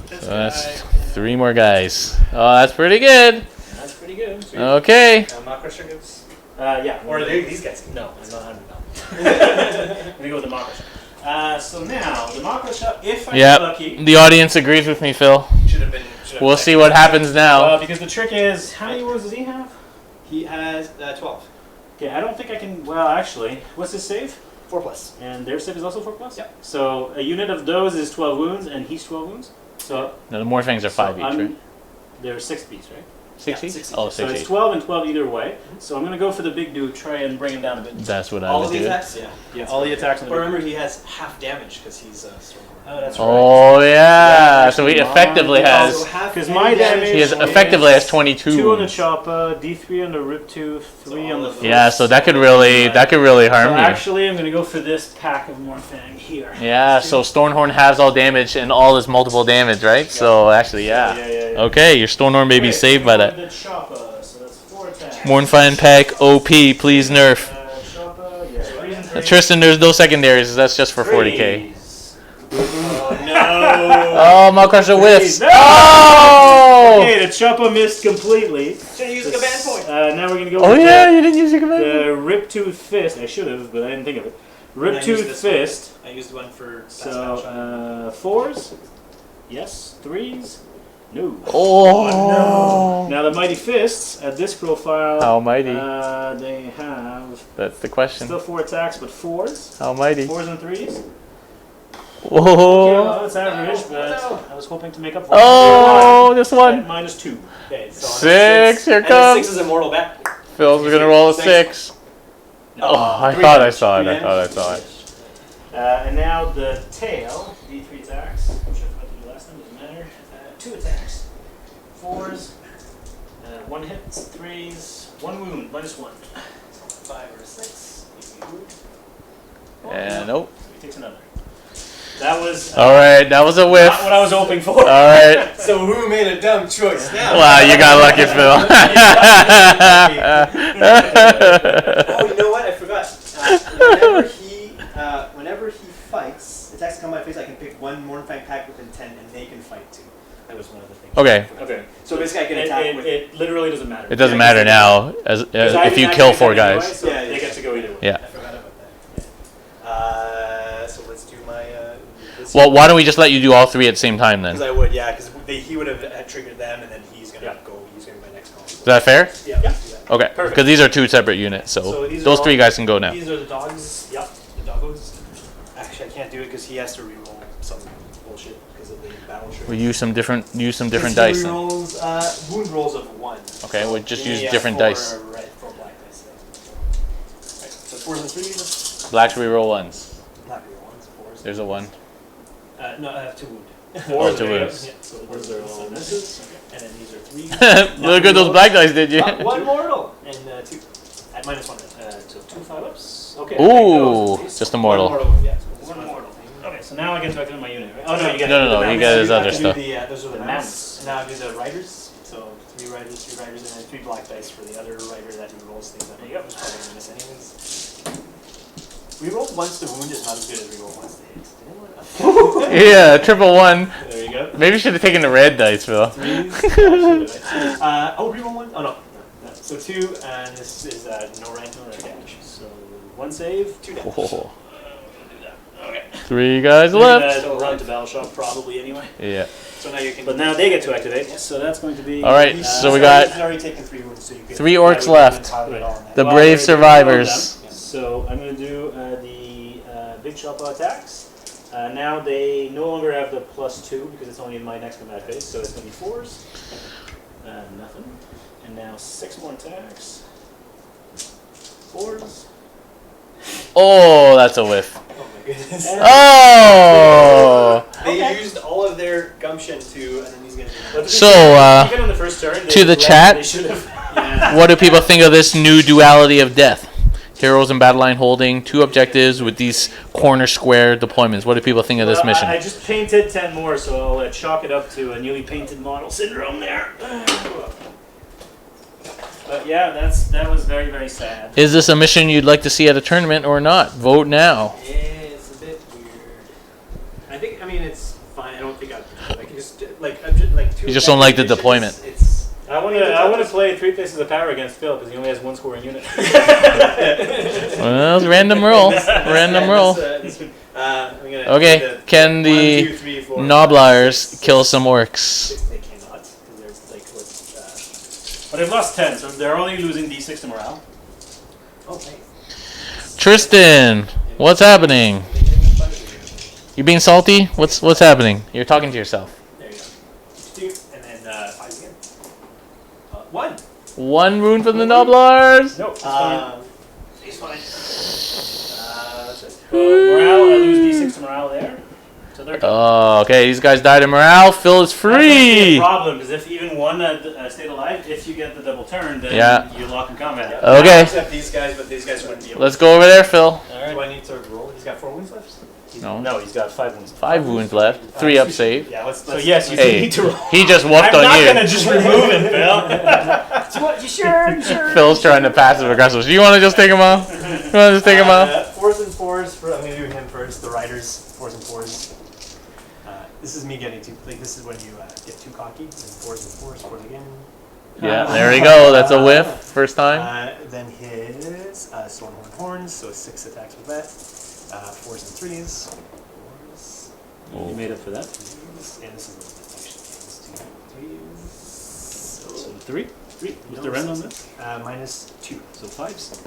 So that's 3 more guys. Oh, that's pretty good. That's pretty good. Okay. Maw Crusher gives. Yeah. Or these guys. No, I'm not 100 I'm gonna go with the Maw Crusher. So now, the Maw Crusher, if I get lucky... Yep. The audience agrees with me, Phil. Should have been. We'll see what happens now. because the trick is, how many wounds does he have? He has 12. Okay, I don't think I can... Well, actually, what's his save? 4 plus. And their save is also 4 plus? Yep. So a unit of those is 12 wounds, and he's 12 wounds. So No, the Morfangs are 5 each, right? they're 6 beats, right? 6 Yeah, each? 6 Oh, each. 6 So it's each. 12 and 12 either way. So I'm going to go for the big dude, try and bring him down a bit. That's what I All would of the do. attacks? Yeah. Yeah, all the attacks. But remember, he has half damage because he's Stormhorn. Oh, that's right. Oh, yeah. Yeah, So he actually, effectively mine- has... Also, half 'cause any my damage He has is- effectively has 22 2 on the wounds. chopper, D3 on the rip tooth, 3 on the all of foot. Yeah, so that could really So harm you. actually, I'm going to go for this pack of Morfang here. Yeah, so Stormhorn has all damage and all is multiple damage, right? So actually, yeah. Yeah. Okay, your Stormhorn may be Okay, saved by so that. The chopper, so that's 4 attacks. Mornfine Pack OP, please nerf. Chopper, yeah. 3 and 3. Tristan, there's no secondaries. That's just for 40k. Oh, no. Oh, Maw Crusher whiffs. No! Oh! Okay, the chopper missed completely. Should have used the command point. Now we're going to go Oh with yeah, you didn't use your command. the Rip Tooth Fist. I should have, but I didn't think of it. Rip I used Tooth this one. Fist. I used one for So, 4s. Yes. 3s. No. Oh, Now the Mighty Fists at this profile. How mighty? They have That's the question. still 4 attacks, but 4s. How mighty? 4s and 3s. Whoa. Well, that's average, but I was hoping to make up for it. Oh, this At one. -2. Okay, so 6, here and comes. 6 is immortal back. Phil's gonna roll a 6. Oh, I 3 thought I damage. saw it. 3 I thought I damage. saw it. And now the tail, D3 attacks, which I forgot to do last time, doesn't matter. 2 attacks. 4s, 1 hit, 3s, 1 wound, -1. 5 or 6. And nope. So he takes another. That was All right, that was a whiff. not what I was hoping for. All right. So who made a dumb choice now? Wow, you got lucky, Phil. Oh, you know what? I forgot. Whenever he fights, attacks guys come by face, I can pick one Mornfang pack within 10, and they can fight too. That was one of the things. Okay. Okay. So basically, I can attack with. It literally doesn't matter. It doesn't matter now if you kill 4 guys. Anyway, so they get to go either way. Yeah. I forgot about that. So let's do my. Well, why don't we just let you do all 3 at the same time Because then? I would, yeah, because he would have triggered them, and then he's gonna go. He's gonna be my next call. Is that fair? Yeah. Yeah. Okay. Perfect. Because these are 2 separate units, so these are those all- 3 guys can go now. These are the dogs. Yep. The doggos. Actually, I can't do it because he has to reroll some bullshit because of the battle trigger. We use some different dice then. Rolls, wound rolls of 1. Okay, we'll just use Yeah, different 4 dice. Red, 4 black dice. Right, so 4s and 3s. Blacks reroll 1s. Not real ones. 4s. There's a 1. No, I have 2 wound. 4 2 wounds. Yeah, so Those are all misses. And then these are 3. Look at those black dice, did you? 1 mortal and 2 at -1. So 2 5-ups. Okay. Ooh, just a mortal. Yeah. One mortal. Okay, so now I get to activate my unit, right? Oh no, you get No, you get his other stuff. Those are the The mounts. mounts. And now I do the riders. So 3 riders, 3 riders, and then 3 black dice for the other rider that he rolls things up. There you go. Who's probably gonna miss anyways. Reroll once to wound is not as good as reroll once to hit. Yeah, triple 1. There you go. Maybe you should have taken the red dice, Phil. 3s. Reroll 1. Oh no. So 2, and this is no rank, no damage. So 1 save. 2 damage. Oh. Okay. 3 guys You left. guys will run to battle shop probably anyway. Yeah. So now you can. But now they get to activate. So that's going to be. All right, so we got He's already taken 3 wounds, so you can. 3 orcs left. The Well, brave they're survivors. So I'm going to do the big shot attacks. Now they no longer have the +2 because it's only in my next combat phase, so it's going to be 4s. Nothing. And now 6 more attacks. 4s. Oh, that's a whiff. Oh my goodness. Oh! They Okay. used all of their gumption to, and then he's gonna. But So, even on the first turn, they to the left- chat. they should have. Yeah. What do people think of this new duality of death? Heroes and battle line holding 2 objectives with these corner square deployments. What do people think of this Well, mission? I just painted 10 more, so I'll chalk it up to a newly painted model syndrome there. But yeah, that was very, very sad. Is this a mission you'd like to see at a tournament or not? Vote now. Yeah, it's a bit weird. I think. I mean, it's fine. I don't think I like. It's like I'm just like 2. You just don't like the deployment. It's. I want to play 3 places of power against Phil because he only has 1 scoring unit. Well, it's random roll. Random roll. I'm gonna Okay, do can 1, the 2, 3, 4, Noblars kill some orcs? They cannot because there's like what. But they've lost 10, so they're only losing D6 to morale. Oh, hey. Tristan, what's happening? You being salty? What's happening? You're talking to yourself. There you go. 2, and then 5 again. 1. 1 wound from the Noblars. No, it's fine. He's fine. That's it. Morale, I lose D6 to morale there. So they're Oh, okay. These guys died in morale. Phil is That's gonna be a free. problem because if even one stayed alive, if you get the double turn, then Yeah. you lock in combat. Okay. Except these guys, but these guys wouldn't be able. Let's go over there, Phil. All Do right. I need to roll? He's got 4 wounds left. No. No, he's got 5 wounds. 5 wounds left. 3 up save. Yeah. Let's. So yes, you Hey, need to roll. he just whooped I'm on not you. gonna just remove it, Phil. You sure? Sure. Phil's trying to passive aggressive. Do you want to just take him off? You want to just take him off? 4s and 4s. I'm gonna do him first. The riders. 4s and 4s. This is me getting too. Like this is when you get too cocky. And 4s and 4s. 4s again. Yeah, there we go. That's a whiff. First time. Then his Stormhorn horns. So 6 attacks with that. 4s and 3s. 4s. You made up for that. 3s. And this is actually 2s. So 3. What's the rend on this? -2. So 5s.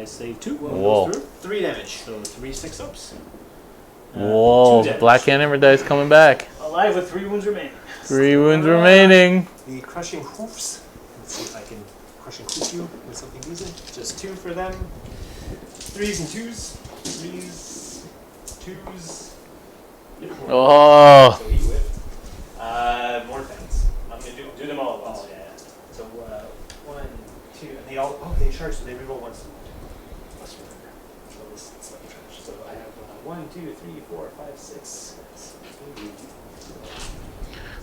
I say 2. Whoa. Goes through. 3 damage. So 3 6-ups. Whoa, 2 damage. Black CanHammer dice coming back. Alive with 3 wounds remaining. 3 wounds remaining. The crushing hoofs. Let's see if I can crushing hoof you with something decent. Just 2 for them. 3s and 2s. 3s, 2s. Oh, So he whipped. More fans. I'm gonna Do them all at once. Oh yeah. So 1, 2, and they all. Oh, they charge. So they reroll once. Plus remember. So this is slightly charged. So I have 1, 2, 3, 4, 5, 6.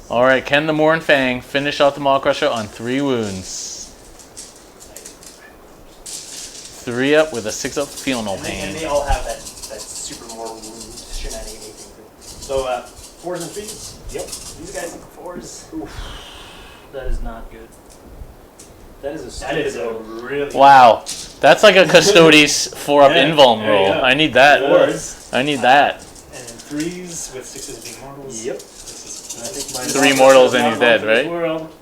all right. Can the Mornfang finish off the Maw Crusher on 3 wounds? 3 up with a 6 up. Feel no And pain. they all have that super more wound shenanigans. So 4s and 3s. Yep. These guys are 4s. Oof. That is not good. That is a really Wow. That's like a Custodes 4-up invuln there you roll. go. I need that. Fours. I need that. And 3s with 6s being mortals. Yep. This I think my 3 mortals and he's not dead, one for this right? world.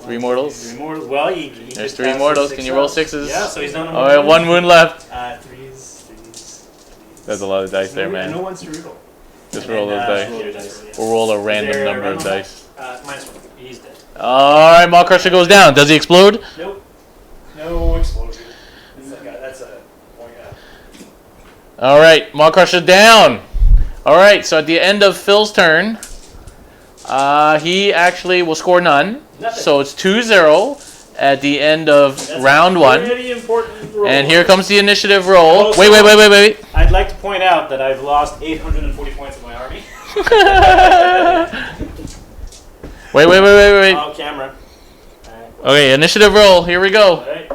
3 mortals. 3 mortals. Well, he There's just 3 passed mortals. the Can 6 you roll up. 6s? Yeah, so he's done All right, 1 wound left. 3s. That's a lot of dice there, No man. ones to reroll. Just And roll then, those dice. roll your dice. We'll roll a random there a number of random dice. -1. He's dead. All right, Maw Crusher goes down. Does he explode? Nope. No explosion. That's a point. All right, Maw Crusher down. All right, so at the end of Phil's turn, he actually will score none. Nothing. So it's 2-0 at the end of That's round a 1. pretty important roll. And here comes the initiative roll. Also- Wait. I'd like to point out that I've lost 840 points in my army. Wait. Oh, camera. Okay, initiative roll. Here we go. Alright.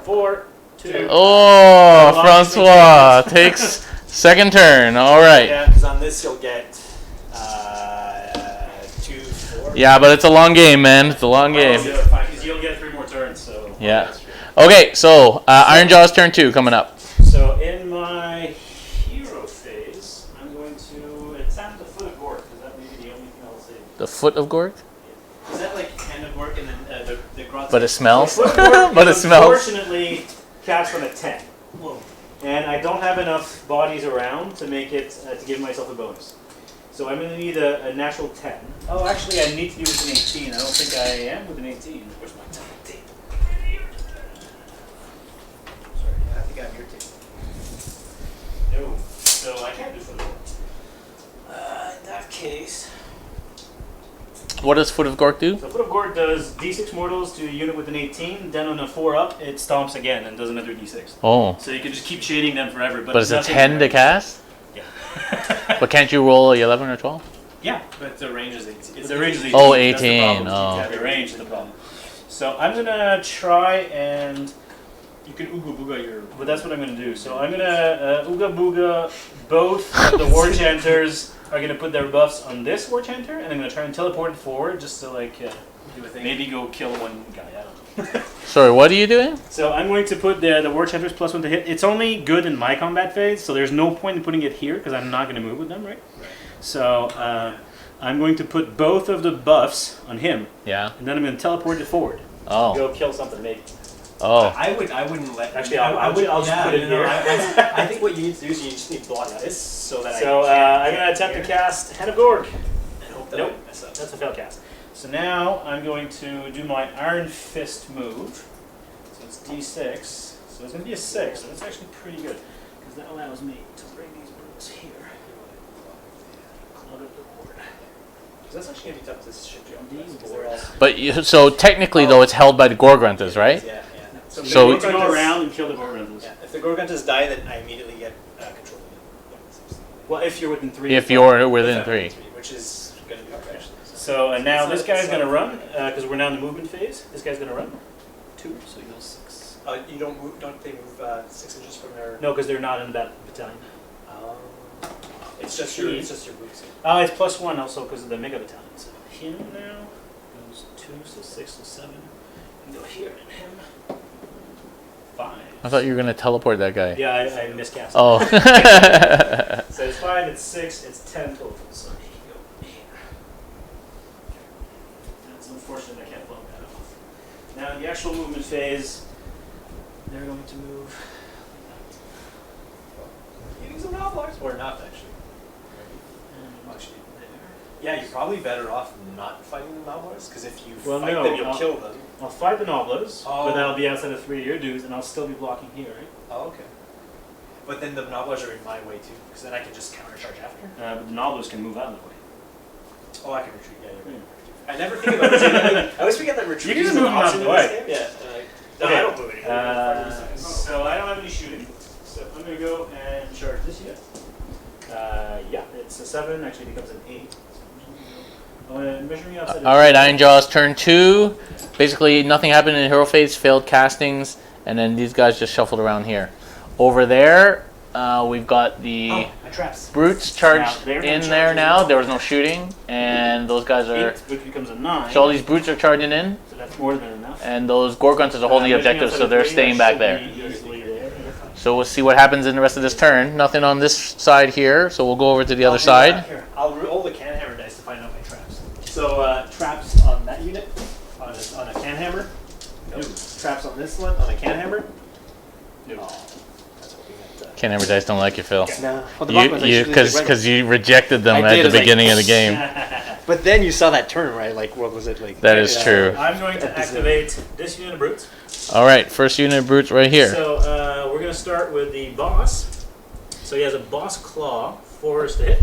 4, 2. Oh, Long Francois takes second turn. All right. Yeah, because on this you'll get 2, 4. Yeah, but it's a long game, man. It's a long game. Because you'll get 3 more turns, so. Yeah. Okay, so Ironjawz turn 2 coming up. So in my hero phase, I'm going to attempt the Foot of Gork, because that may be the only thing I'll save. The Foot of Gork? Is that like hand of work and then the grot? But it smells. Foot of Gork But it is smells. unfortunately caps on a 10. Whoa. And I don't have enough bodies around to make it, to give myself a bonus. So I'm going to need a natural 10. Oh, actually, I need to be with an 18. I don't think I am with an 18. Where's my tape? Sorry, I think I have your tape. No. So I can't do Foot of Gork. In that case... What does Foot of Gork do? So Foot of Gork does d6 mortals to a unit with an 18. Then on a 4-up, it stomps again and does another d6. Oh. So you can just keep shading them forever. But it's a nothing 10 to cast? Yeah. But can't you roll a 11 or 12? Yeah. But the range is 18. The range is 18. Oh, That's the 18. problem. Oh. Yeah, the range is the problem. So I'm gonna try and You can ooga booga your. but that's what I'm gonna do. So I'm gonna ooga booga both the war chanters are gonna put their buffs on this war chanter, and I'm gonna try and teleport it forward just to like Do a thing. maybe go kill one guy. I don't know. Sorry, what are you doing? So I'm going to put the war chanters +1 to hit. It's only good in my combat phase, so there's no point in putting it here because I'm not going to move with them, right? Right. So I'm going to put both of the buffs on him, Yeah. and then I'm going to teleport it forward. Oh. Go kill something, maybe. Oh. I wouldn't let. Actually, I'll just put it here. I think what you need to do is you just need to block this so that So I can't I'm going to attempt to cast Hand of Gork. and hope that Nope. I mess up. That's a failed cast. So now I'm going to do my Iron Fist move. So it's d6. So it's going to be a 6. So that's actually pretty good because that allows me to bring these brutes here. Clutter the board. Because that's actually going to be tough to ship you These because they're all. But so technically, though, it's held by the Gorgruntas, right? Yeah. So, So- we can go around and kill the Gorgruntas. Yeah. If the Gorguntas die, then I immediately get control of it. Well, if you're within 3. If you're within 3. Which is going to be hard, actually. So now It's this not- guy's it's going to not- run because we're now in the movement phase. This guy's going to run 2, so he goes 6. You don't move. Don't they move 6 inches from their? No, because they're not in that battalion. It's just your. It's just your boots. Oh, it's +1 also because of the mega battalion. So him now goes 2, so 6, so 7. And go here and him 5. I thought you were going to teleport that guy. Yeah, I miscast. Oh. So it's 5, it's 6, it's 10 total. So he can go here. That's unfortunate. I can't blow that off. Now in the actual movement phase, they're going to move. Eating some knobblers or not actually. And Actually, there. yeah, you're probably better off not fighting the knobblers because if you Well, fight no, them, you'll I'll- kill them. I'll fight the Noblas, Oh. but that'll be outside of 3 of your dudes, and I'll still be blocking here, right? Oh, okay. But then the knobblers are in my way too, because then I can just countercharge after. But the Noblas can move out of the way. Oh, I can retreat. Yeah, you're right. I never think about retreat. I always forget that retreat. You can is just an move them out option of in the this way. game. Yeah. No, Okay. I don't move anything. So I don't have any shooting. So I'm going to go and charge this unit. Yeah, it's a 7, actually it becomes an 8. So I'm measuring outside. All right, Ironjawz turn 2. Basically, nothing happened in hero phase, failed castings, and then these guys just shuffled around here. Over there, we've got the my traps. brutes charged Now, they're in gonna there charge now. as There was no shooting, and those guys are. 8, which becomes a 9. So all these brutes are charging in, So that's more than enough. and those Gorgunters are holding the Everything objectives, outside so of they're 3, staying that back there. should be easily there. So we'll see what happens in the rest of this turn. Nothing on this side here, so we'll go over to the other side. Here, I'll roll the CanHammer dice to find out my traps. So traps on that unit, on a CanHammer. Nope. Traps on this one, on a CanHammer. No. CanHammer dice don't like you, Phil. No. Well, the bottom ones I usually do right. Because you rejected them I did, at it the was like- beginning of the game. But then you saw that turn, right? Like, what was it like? That is true. I'm going to activate this unit of brutes. All right, first unit of brutes right here. So we're going to start with the boss. So he has a boss claw, 4 to hit.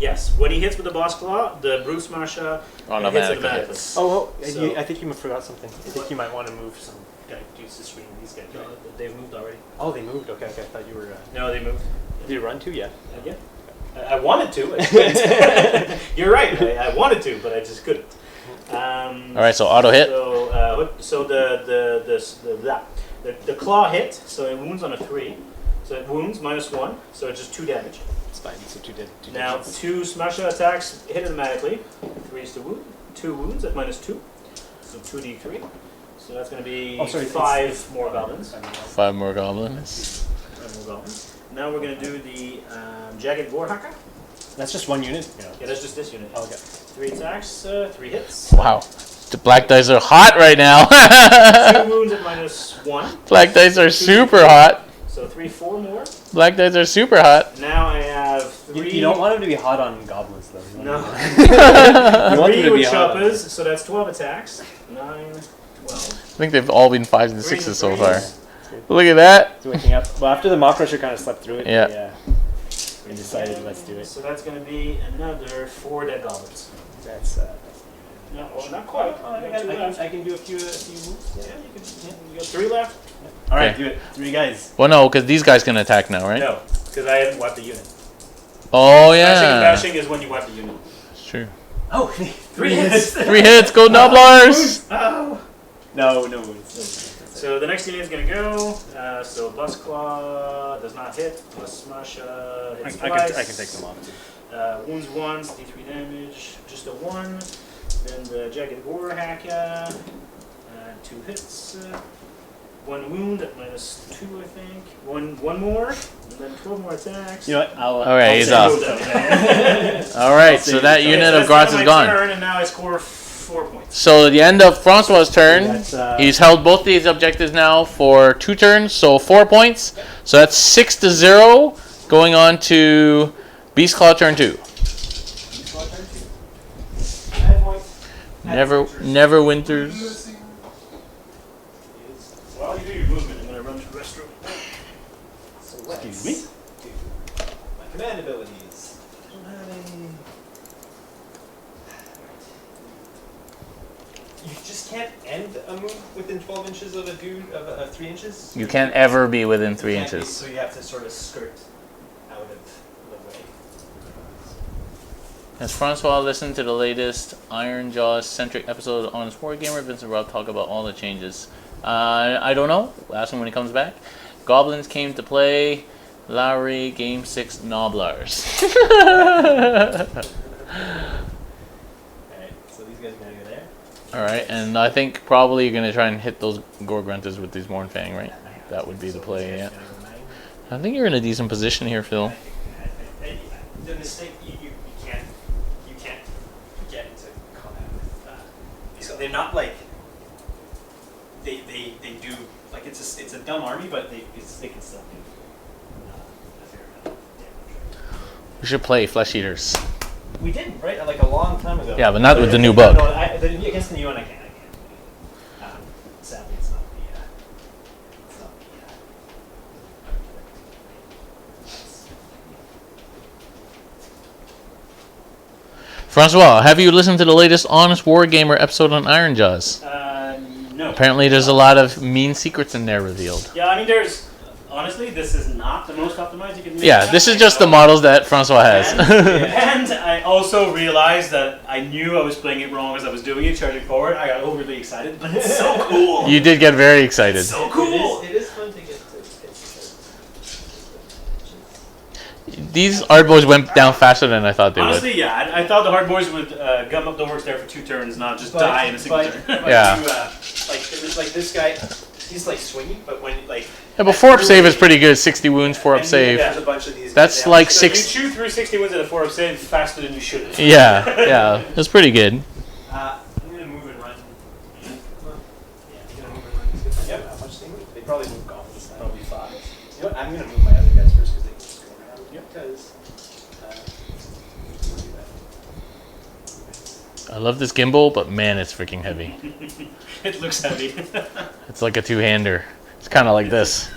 Yes, when he hits with the boss claw, the brute smasher hits automatically. Oh, So- I think you forgot something. I think you might want to move some dudes to screen these guys. No, they've moved already. Oh, they moved. Okay, okay. I thought you were. No, they moved. Did you run too? Yeah. Again? I wanted to. I couldn't. You're right. I wanted to, but I just couldn't. All right, so auto hit. So the claw hit. So it wounds on a 3. So it wounds -1. So it's just 2 damage. It's fine. So two did. Now 2 smasher attacks hit automatically. 3 is to wound. 2 wounds at -2. So 2d3. So that's going to be 5 more goblins. 5 more goblins. 5 more goblins. Now we're going to do the jagged warhacker. That's just one unit. Yeah, that's just this unit. Oh, okay. 3 attacks, 3 hits. Wow, the black dice are hot right now. 2 wounds at -1. Black dice are super hot. So 4 more. Black dice are super hot. Now I have 3. You don't want them to be hot on goblins, though. You No. want them 3 to be with hot on- choppers, so that's 12 attacks. 9, 12. I think they've all been 5s and 6s so far. Threes. Look at that. It's waking up. Well, after the mock rusher kind of slept through it. Yeah. We decided let's do it. So that's going to be another 4 dead goblins. That's. No, well, not quite. You got 2 left. I can do a few moves. Yeah, you got 3 left. All right, Okay. do it. 3 guys. Well, no, because these guys can attack now, right? No, because I haven't wiped the unit. Oh, Smashing and yeah. bashing is when you wipe the unit. It's true. Oh, 3 hits. 3 hits, go Nobblers! Oh. No wounds. So the next unit is going to go. So Bust Claw does not hit. Plus Smash hits twice. I can take them off too. Wounds once, d3 damage, just a 1. Then the Jagged War Hacker, 2 hits. 1 wound at -2, I think. One more, and then 12 more attacks. You know what? All right, he's I'll off. save those. All right, so that unit of Grots is gone. Turn, and now I score 4 points. So at the end of Francois' turn, That's, he's held both these objectives now for 2 turns, so 4 points. So that's 6-0, going on to Beastclaw turn 2. Never winters. While you do your movement, I'm going to run to the restroom. So Excuse me? do my command abilities. I don't have any. You just can't end a move within 12 inches of a dude of 3 inches. You can't ever be within 3 You can't be, inches. So you have to sort of skirt out of the way. Has Francois listened to the latest Ironjawz centric episode of Honest Wargamer? Vince and Rob talk about all the changes. I don't know. Ask him when he comes back. Goblins came to play. Lowry, Game 6, Nobblers. Alright, so these guys are going to go there. Alright, and I think probably you're going to try and hit those Gorgrunters with these Mornfang, right? That would be the play, yeah. I think you're in a decent position here, Phil. The mistake you can't get into combat with. So they're not like they do like it's a dumb army, but they can still do a fair amount of damage. We should play Flesh Eaters. We did, right? Like a long time ago. Yeah, but not with the new bug. No, against the new one, I can't. Sadly, it's not the. Francois, have you listened to the latest Honest Wargamer episode on Ironjawz? No. Apparently there's a lot of mean secrets in there revealed. Yeah, I mean, honestly, this is not the most optimized you can make. Yeah, this is just the models that Francois has. And I also realized that I knew I was playing it wrong as I was doing it, charging forward. I got overly excited, but it's so cool. You did get very excited. So cool. It is fun to get to. these hard boys went down faster than I thought they would. Honestly, yeah, I thought the hard boys would gum up the orcs there for 2 turns, not just die in a single turn. Yeah. Like this guy, he's like swinging, but when like. Yeah, but 4-up save is pretty good. 60 wounds, 4-up save. There's a bunch of these. That's like So 6. you chew through 60 wins at a 4-up save faster than you should. Yeah, that's pretty good. I'm gonna move and run. Yeah, you're gonna move and run. Yep. How much they move? They probably move goblins. Probably 5. You know what? I'm gonna move my other guys first because they can just go around. Yep. Because. I love this gimbal, but man, it's freaking heavy. It looks heavy. It's like a 2-hander. It's kind of like this.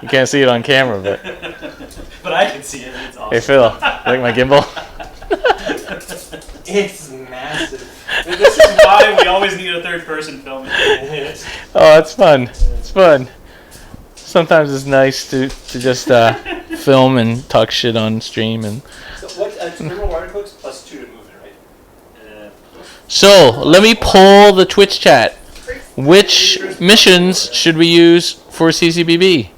You can't see it on camera, but But I can see it. It's awesome. hey Phil, like my gimbal? It's massive. This is why we always need a third person filming. Oh, it's fun. It's fun. Sometimes it's nice to just film and talk shit on stream and. So what? Criminal water cloaks plus 2 to move it, right? So let me poll the Twitch chat. Which missions should we use for CCBB?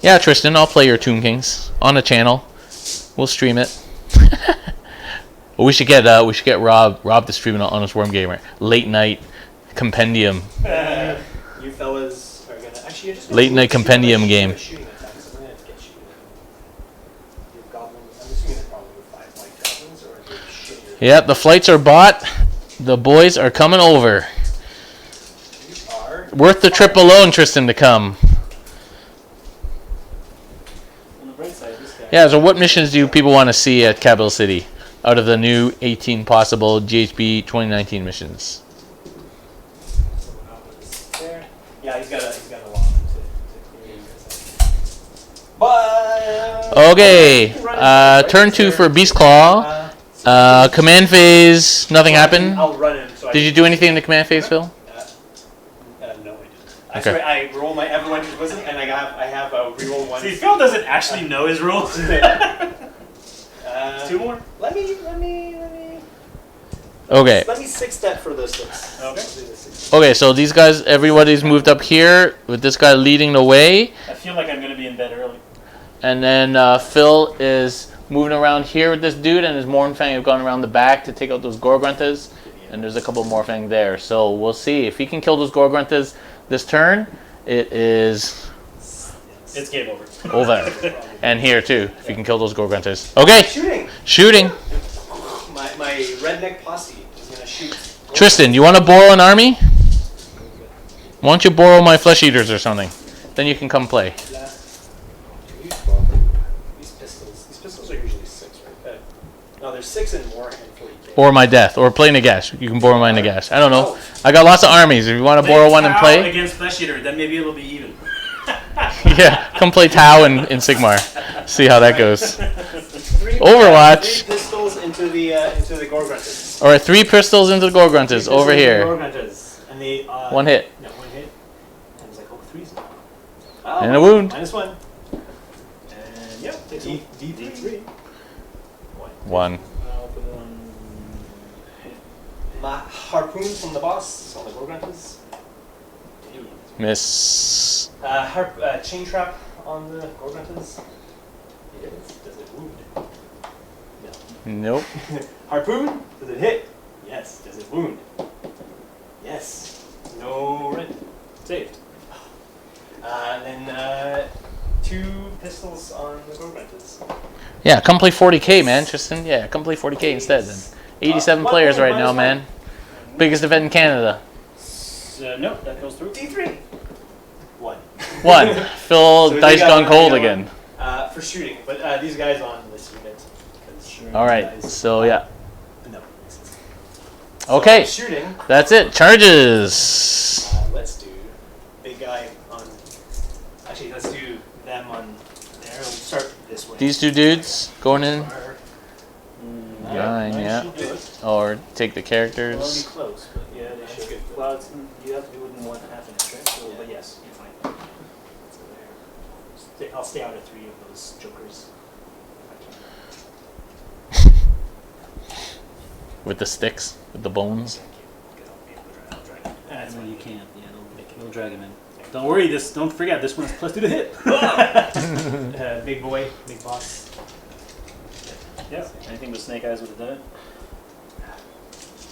Yeah, Tristan, I'll play your Tomb Kings on the channel. We'll stream it. We should get Rob to stream it on Honest Worm Gamer. Late night compendium. You fellas are gonna actually. You're just Late night compendium game. Shooting attacks. I'm gonna have to get you. Your goblins. I'm assuming they're probably 5 white goblins or they're shittier. Yep, the flights are bought. The boys are coming over. You are. Worth the trip alone, Tristan, to come. On the bright side, this guy. Yeah, so what missions do people want to see at Capital City out of the new 18 possible GHB 2019 missions? There. Yeah, he's got a lot to clear. But Okay, turn 2 for Beastclaw. Command phase, nothing happened. I'll run him. So Did you do anything in the command phase, Phil? No, I didn't. I Okay. swear, I roll my everyone just listen, and I have a reroll 1. See, Phil doesn't actually know his rules. 2 more. Let me Okay. let me 6-step for this. Okay. Okay, so these guys, everybody's moved up here with this guy leading the way. I feel like I'm gonna be in bed early. And then Phil is moving around here with this dude, and his Mornfang have gone around the back to take out those Gorgruntas. And there's a couple Morfang there. So we'll see. If he can kill those Gorgruntas this turn, it is It's game over. over. And here too, if you can kill those Gorgruntas. Okay, Shooting. shooting. My redneck posse is gonna shoot. Tristan, you want to borrow an army? Why don't you borrow my Flesh Eaters or something? Then you can come play. These pistols are usually 6, right? No, there's 6 and more and 40k. Or my Death. Or play Nagash. You can borrow my Nagash. I don't know. I got lots of armies. If you want to borrow one and Tau play, against Flesh Eater, then maybe it'll be even. yeah, come play Tau in Sigmar. See how that goes. Overwatch. 3 pistols into the Gorgruntas. Alright, 3 pistols into the Gorgruntas over here. Gorgruntas. And they 1 hit. No, 1 hit. And it's like 3s. And a wound. -1. And yep, D3. 1. I'll put it on. My harpoon from the boss on the Gorgruntas. Miss. Chain trap on the Gorgruntas. Does it wound? Nope. Harpoon? Does it hit? Yes. Does it wound? Yes. No red. Saved. Then 2 pistols on the Gorgruntas. Yeah, come play 40k, man, Tristan. Yeah, come play 40k instead then. 87 One players point, right now, -1. man. Biggest event in Canada. Nope, that goes through. D3. 1. 1. Phil So dice they got gone one, cold they got again. For shooting, but these guys on this unit. Alright, so yeah. No. Okay, So shooting. that's it. Charges. Let's do big guy on. Actually, let's do them on there. We'll start this way. These 2 dudes going in. Nine, Yeah. should do it. Or take the Well, characters. be close, but yeah, they That's should. good. Well, it's, you have to do it in 1/2 inch, right? So, but yes, you're fine. Let's go there. I'll stay out of 3 of those jokers. With the sticks, with the bones. That's when you can't. Yeah, it'll drag him in. Don't worry, don't forget, this one's +2 to hit. Big boy, big boss. Yeah, anything with snake eyes would have done it.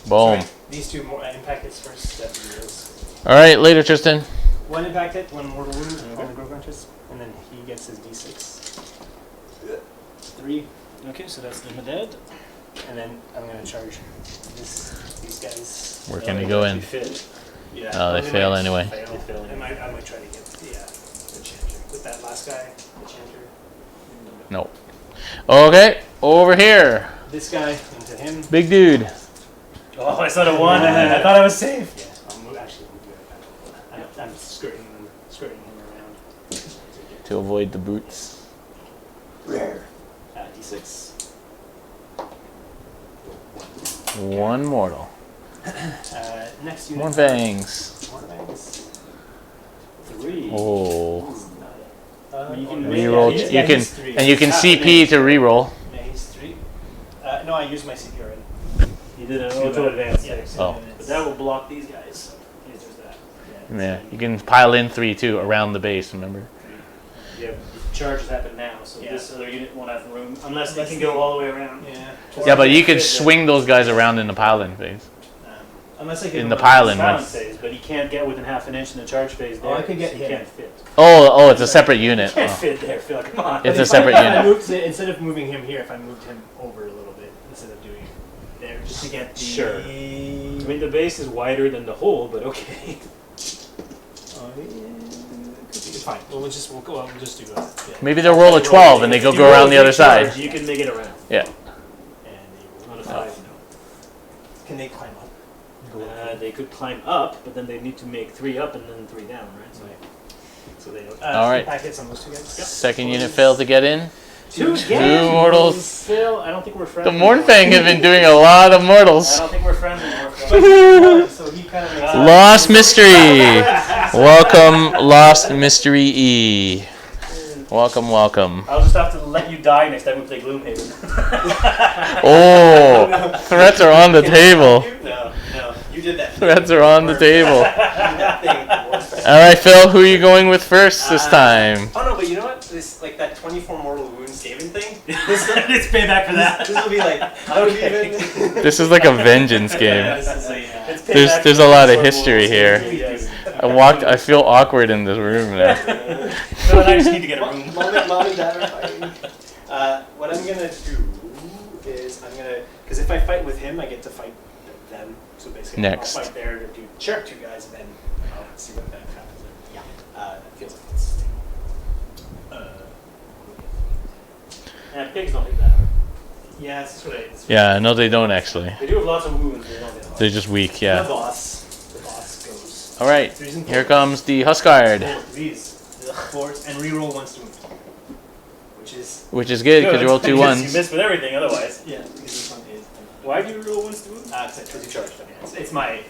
Boom. Sorry, these two more impact hits first. All right, later, Tristan. One impact hit, one mortal wound on the Grove Huntress, and then he gets his d6. 3. Okay, so that's the dead. And then I'm gonna charge these guys. Where can we go in? Yeah. Oh, they fail anyway. I might try to get the chanter with that last guy, the chanter. Nope. Okay, over here. This guy into him. Big dude. Oh, I saw the 1. I thought I was safe. Yeah, I'll move right back. I'm skirting him around To avoid the boots. Rare. D6. One mortal. Next unit. More fangs. More fangs. 3. Oh. You can Reroll. yeah, You can, he's 3. and you can CP to reroll. Yeah, he's 3. No, I used my CP already. You did an auto advance. Yeah, Oh. But that will block these guys. Yes, there's that. Yeah, you can pile in 3 too around the base. Remember? Yeah, charges happen now, so Yeah. this other unit won't have room unless they can go all the way around. Yeah. Yeah, but you can swing those guys around in the pile-in phase. Unless I can In the pile-in Silent one. phase, but he can't get within half an inch in the charge phase there. Oh, I could get so hit. He can't fit. Oh, it's a separate unit. Can't Oh. fit there, Phil. Come on. It's a separate unit. Instead of moving him here, if I moved him over a little bit, instead of doing it there, just to get the... Sure. I mean, the base is wider than the hole, but okay. Oh, yeah. Could be. Fine. Well, we'll just do that. Yeah. Maybe they'll roll a 12 and they go If you around roll the a other big charge, side. You can make it around. Yeah. And they Not roll a 5, no. Can they climb up? They could climb up, but then they need to make 3 up and then 3 down, right? So they don't. All right. Packets on those two guys. Yep. Second unit failed to get in. Two mortals. Phil, I don't think we're friends. The Mornfang has been doing a lot of I mortals. don't think we're friends anymore. Phil. So he kind of makes Lost Mystery. Welcome, Lost Mystery E. Welcome, welcome. I'll just have to let you die next time we play Gloomhaven. Oh, threats are on the table. No, you did that. Threats are on the table. That thing. All right, Phil, who are you going with first this time? Oh no, but you know what? This like that 24 mortal wound saving thing. It's payback for that. This will be like how do you even? This is like a vengeance game. This is a, It's payback There's for a lot of 24 history mortals. here. Yes. I feel awkward in this room now. Phil and I just need to get a room. Mom and Dad are fighting. What I'm gonna do is because if I fight with him, I get to fight them. So basically, Next. I'll fight there to do two guys, and then I'll see what that happens. Yeah, it feels like it's. Yeah, pigs don't hit that hard. Yeah, that's what I. Yeah, no, they don't actually. They do have lots of wounds. They don't hit hard. They're just weak, The yeah. boss goes. All right, here comes the Huskard, These 4s and reroll 1 to wound, which is which is good because you roll 2 You ones. miss with everything otherwise. because this one is. Why do you roll 1s to wound? Because you charged him. It's my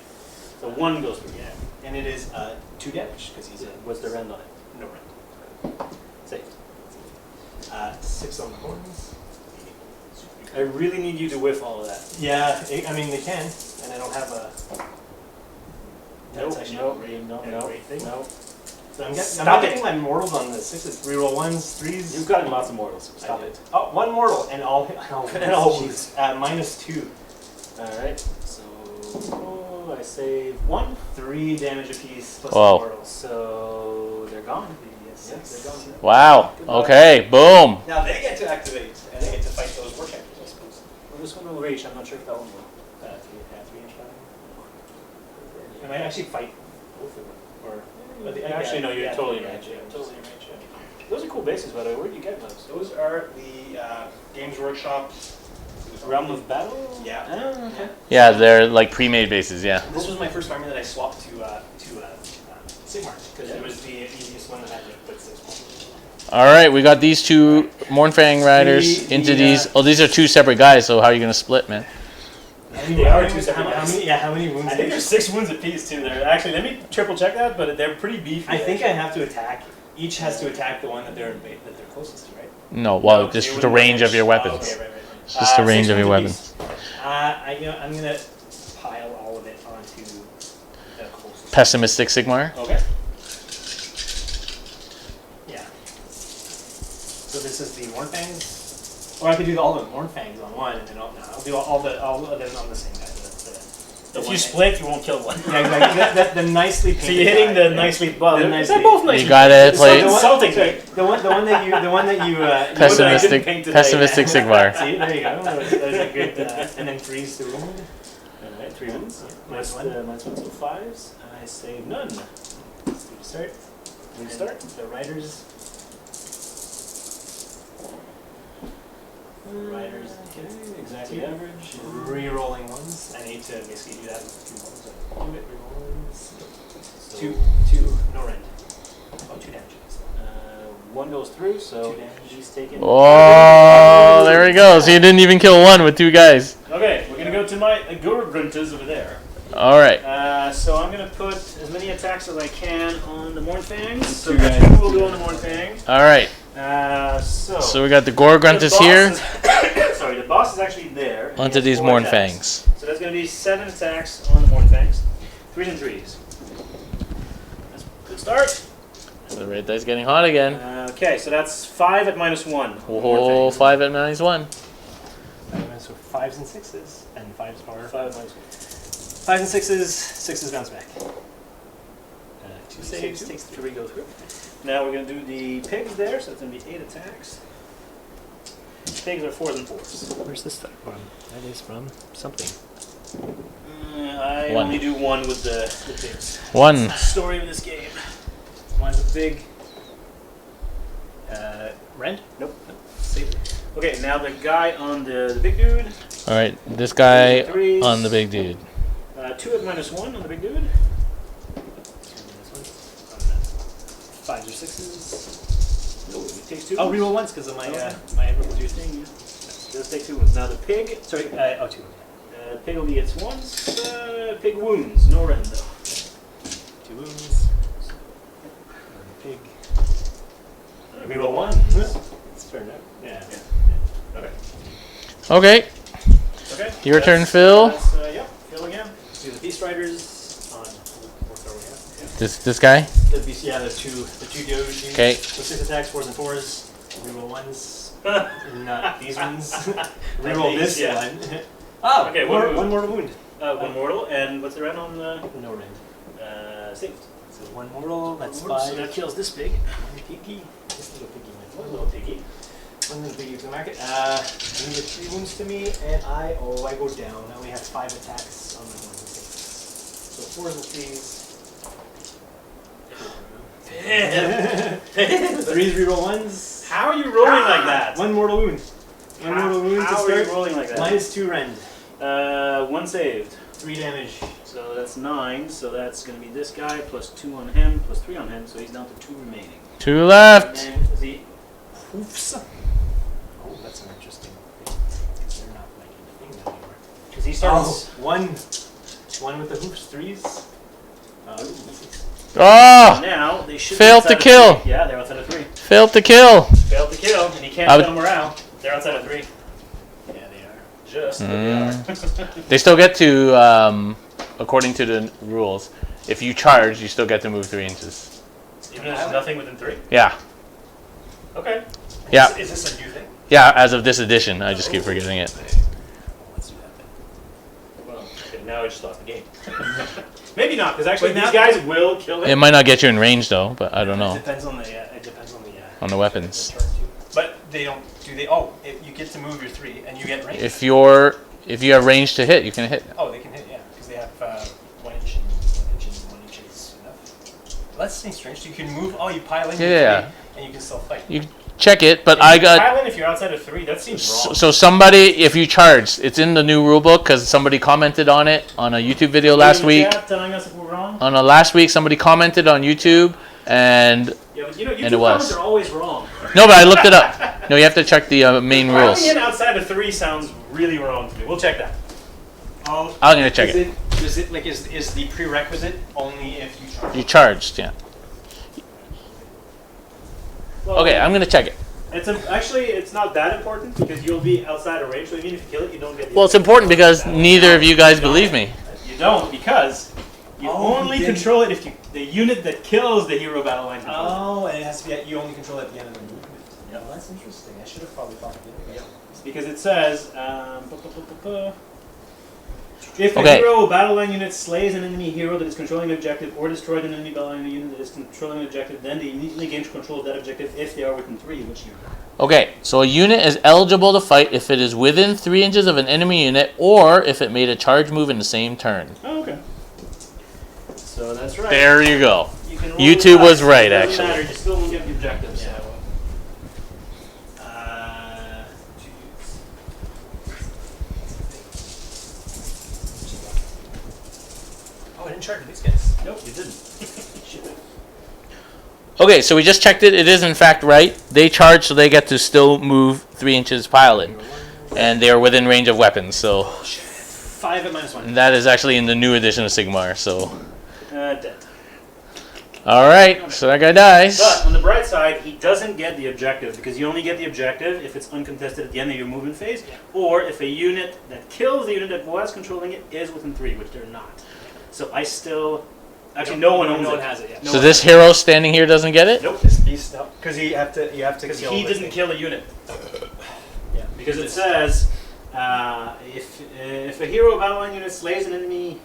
So 1 goes through. yeah, and it is 2 damage because he's a What's the rend on it? no rend. Safe. 6 on the horns. I really need you to whiff all of that. Yeah, I mean they can, and I don't have a. That's actually no, a great, no, a no, great thing. no. So I'm Stop getting it. my mortals on the 6s. Reroll 1s, 3s. You've gotten lots of mortals. I Stop did. it. Oh, 1 mortal and all And all wounds. -2. Alright, so I save 1. 3 damage apiece plus Whoa. mortals. So they're gone. Yes. They're gone. Wow. Okay. Boom. Now they get to activate, and they get to fight those war champions, I suppose. Well, this one will reach. I'm not sure if that one will. 3 inch I might actually fight both of them. Or Actually, no, you're totally in range. Yeah, Totally in range. Yeah. Those are cool bases, by the way. Where do you get those? Those are the Games Workshop. Realm of Battle? Yeah. Oh, okay. Yeah, they're like pre-made bases. Yeah. This was my first army that I swapped to Sigmar, because it was the easiest one that had to put 6 mortals. All right, we got these 2 Mornfang riders into these. Oh, these are 2 separate guys. So how are you gonna split, man? They are 2 separate How guys. many? Yeah, how many wounds? I think there's 6 wounds apiece too. There. Actually, let me triple check that, but they're pretty beefy. I think I have to attack. Each has to attack the one that they're closest to, right? No, well, No, just you the wouldn't range of your manage. weapons. Okay, right. It's just the range 6 of your wounds weapons. apiece. I'm gonna pile all of it onto the closest. Pessimistic Sigmar. Okay. the Mornfangs, or I could do all the Mornfangs on one, and then I'll do all of them on the same guy. If you split, you won't kill one. Yeah, exactly. The nicely painted. So you're hitting guy. the nicely. Well, The they're nicely- both nicely. You gotta painted. play- It's insulting me. The one that you Pessimistic, paint today. pessimistic Sigmar. See, there you go. That was a good, and then freeze to wound. Alright, 3 wounds. Minus Minus one. minus 1, so 5s. I say none. Let's do the start. We start. The riders. Riders. Okay, exactly average. Re-rolling ones. I need to basically do that with 2 ones. So do it. Re-roll ones. So, Two. No rend. Oh, 2 damage. 1 goes through, so 2 damage. he's taken. Oh, there he goes. He didn't even kill one with 2 guys. Okay, we're gonna go to my Gurgruntas over there. All right. So I'm gonna put as many attacks as I can on the Mornfangs. So 2 guys. 2 will go on the Mornfangs. All right. So we got the Gorgruntas boss here. Sorry, the boss is actually there. He Onto has these 4 attacks. Mornfangs. So that's gonna be 7 attacks on the Mornfangs. 3s and 3s. That's a good start. So the red dice getting hot again. Okay, so that's 5 at -1. Oh, 5 at -1. So 5s and 6s, and 5s are 5 at -1. 5s and 6s. 6s bounce back. 2 saves, takes 3 go through. Now we're going to do the pigs there, so it's going to be 8 attacks. Pigs are 4s and 4s. Where's this stuff from? That is from something. I 1. only do 1 with the pigs. 1. Story of this game. One's a big. Rend? Nope. Save it. Okay, now the guy on the big dude. All right. This guy 3s. on the big dude. 2 at -1 on the big dude. This one. 5s or 6s. No, it takes 2. Oh, reroll once because of my Okay. my reduce thing. thing. Let's take 2 wounds. Now the pig. Sorry. 2. Pig only gets once. Pig wounds. No rend though. 2 wounds. Pig. Reroll 1. It's fair enough. Yeah. Okay. Okay. Okay. Your turn, That's- Phil. Yep. Phil again. Let's do the Beast Riders on. Where are we at? This guy. The Beast. Yeah, the two dudes. Okay. So 6 attacks, 4s and 4s. Reroll 1s. Not these ones. Reroll this Yeah. one. Oh, Okay, one mortal wound. 1 mortal, and what's the rend on No rend. saved? So 1 mortal, that's So 5. that kills this pig. 1 piggy. This little piggy. One little piggy. 1 little piggy to the market. You get 3 wounds to me, and I go down. I only have 5 attacks on the 1 and 6. So 4s and 3s. 3s reroll 1s. How are you rolling like that? 1 mortal wound. 1 mortal wound to How are you start. rolling like that? -2 rend. 1 saved. 3 damage. So that's 9. So that's going to be this guy plus 2 on him plus 3 on him. So he's down to 2 remaining. 2 And left. then the Hoofs. Oh, that's an interesting thing. Because they're not like anything anymore. because he starts. One with the hoofs, 3s. Oh! Now they should Failed be outside to kill. of 3. Yeah, they're outside of 3. Failed to kill. Failed to kill, and he can't I would- kill morale. They're outside of 3. Yeah, they are. Just what they are. They still get to, according to the rules, if you charge, you still get to move 3 inches. Even if there's nothing within 3. Yeah. Okay. Yeah. Is this a new thing? Yeah, as of this edition. I just keep forgetting it. Let's do that then. Well, okay, now I just lost the game. Maybe not, because actually Wait, these now- guys will kill It him. might not get you in range, though, but I don't It know. depends on the. It depends on the. On the weapons. the turn too. But they don't. Do they? Oh, you get to move your 3, and you get range. If you have range to hit, you can hit. Oh, they can hit. Yeah, because they have 1 inch and 1 inch and 1 inch is enough. Well, that's something strange. So you can move. Oh, you pile in. your Yeah. 3, and you can still fight. You check it, but I got. Pile in if you're outside of 3. That seems wrong. So somebody, if you charge, it's in the new rulebook because somebody commented on it on a YouTube video last Are you in the week. chat telling us if we're wrong. On a last week, somebody commented on YouTube, and Yeah, but you know, And YouTube it was. comments are always wrong. no, but I looked it up. No, you have to check the main rules. Piling in outside of 3 sounds really wrong to me. We'll check that. I'm gonna check Is it. Is it like is the prerequisite only if you charge? You charged, yeah. Well, Okay, I'm gonna check it. Actually, it's not that important because you'll be outside of range. So even if you kill it, you don't get. The Well, it's important because neither of you guys believe me. You don't because you Oh, only you didn't- control it if the unit that kills the hero battle line controls Oh, and it has to be. You only control it at the end of the movement. it. Yeah, well, that's interesting. I should have probably thought of it. Because it says, if a Okay. hero battle line unit slays an enemy hero that is controlling an objective or destroys an enemy battle line unit that is controlling an objective, then they immediately gain control of that objective if they are within 3, which you Okay, so a unit is eligible to fight if it is within 3 inches of an enemy unit or if it made a charge move in the same turn. Oh, okay. So that's right. There you go. You can roll YouTube the was dice. right, It doesn't actually. matter, you still won't get the objective. So. Oh, I didn't charge these guys. Nope, you didn't. Shit. Okay, so we just checked it. It is in fact right. They charge, so they get to still move 3 inches pilot. And they are within range of weapons, so 5 at -1. that is actually in the new edition of Sigmar, so. Dead. Alright, so that guy dies. But on the bright side, he doesn't get the objective because you only get the objective if it's uncontested at the end of your movement phase, or if a unit that kills the unit that was controlling it is within 3, which they're not. So I still, actually, no one owns No it. one has it yet. No So one this has hero standing here doesn't get it? Nope. This beast, no, because you have to Because kill. he the didn't thing. kill a unit. Yeah, Because it says, if a hero battle line unit slays an enemy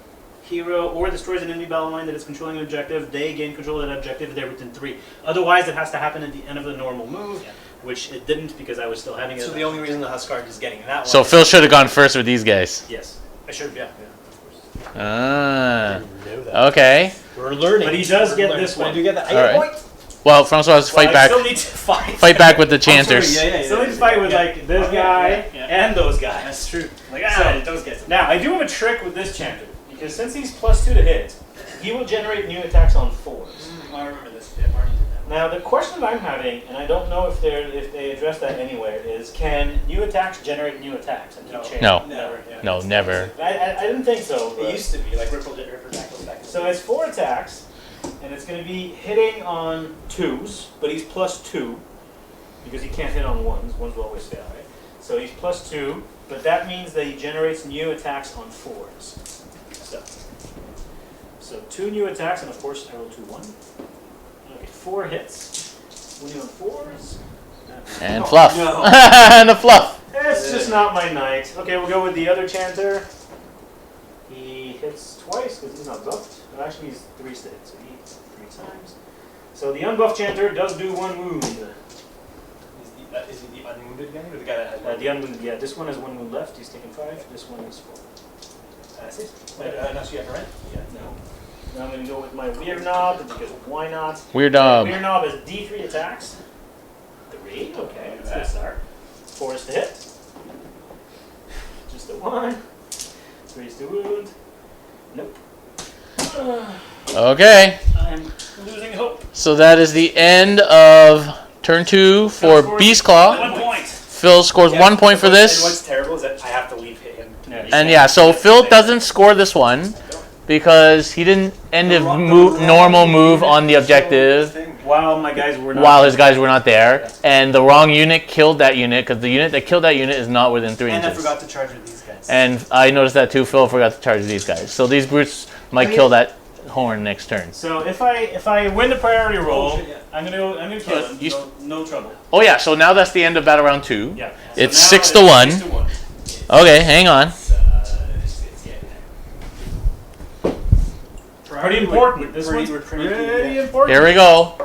hero or destroys an enemy battle line that is controlling an objective, they gain control of that objective if they're within 3. Otherwise, it has to happen at the end of the normal move, which it didn't because I was still having it. So the only reason the Huskard is getting that one. So Phil should have gone first with these guys. Yes. I should, yeah. Ah. Know that. Okay. We're learning. But he does We're get learning. this But I one. do get that. I All get a right. point. Well, Francois, fight I back. still need to fight. Fight back with the chanters. Still need to fight with like this guy and those guys. That's true. Like, Those guys. Now, I do have a trick with this chanter, because since he's +2 to hit, he will generate new attacks on 4s. I remember this. Yeah, Barney did that. Now, the question that I'm having, and I don't know if they address that anywhere, is can new attacks generate new attacks? And keep changing? No. Never. Yeah. No, never. I didn't think so. It but- used to be like Ripper back goes back. So it's 4 attacks, and it's going to be hitting on 2s, but he's +2, because he can't hit on 1s. 1s will always fail, right? So he's +2, but that means that he generates new attacks on 4s. So 2 new attacks, and of course I roll 2-1. Okay, 4 hits. 1 on 4s. And fluff. No. And the fluff. It's just not my night. Okay, we'll go with the other chanter. He hits twice because he's not buffed. Well, actually, he's 3 to hit, so he hits 3 times. So the unbuffed chanter does do 1 wound. Is he the unwounded guy or the guy that has The unwounded, yeah, this one has 1 wound left. He's taking 5. This one is 4. That's it. No, so you have to rent? Yeah, no. Now I'm going to go with my weird knob because why not? Weird knob. Weird knob is D3 attacks. 3, okay, that's a good start. 4 is to hit. Just a 1. 3 is to wound. Nope. Okay. I'm losing hope. So that is the end of turn 2 for Beastclaw. 1 point. Phil scores 1 point for And this. what's terrible is that I have to leave him. And yeah, so Phil doesn't score this one because he didn't end a normal move on the objective While my guys were not. while his guys were not there. And the wrong unit killed that unit because the unit that killed that unit is not within 3 And I inches. forgot to charge with these guys. And I noticed that too. Phil forgot to charge these guys. So these brutes might kill that horn next turn. So if I win the priority roll, Oh, shit, yeah. I'm gonna kill him. you- No trouble. Oh yeah, so now that's the end of battle round 2. Yeah. It's now 6 to 1. 6 to 1. Okay, hang on. Pretty important. This one's pretty important. Here we go.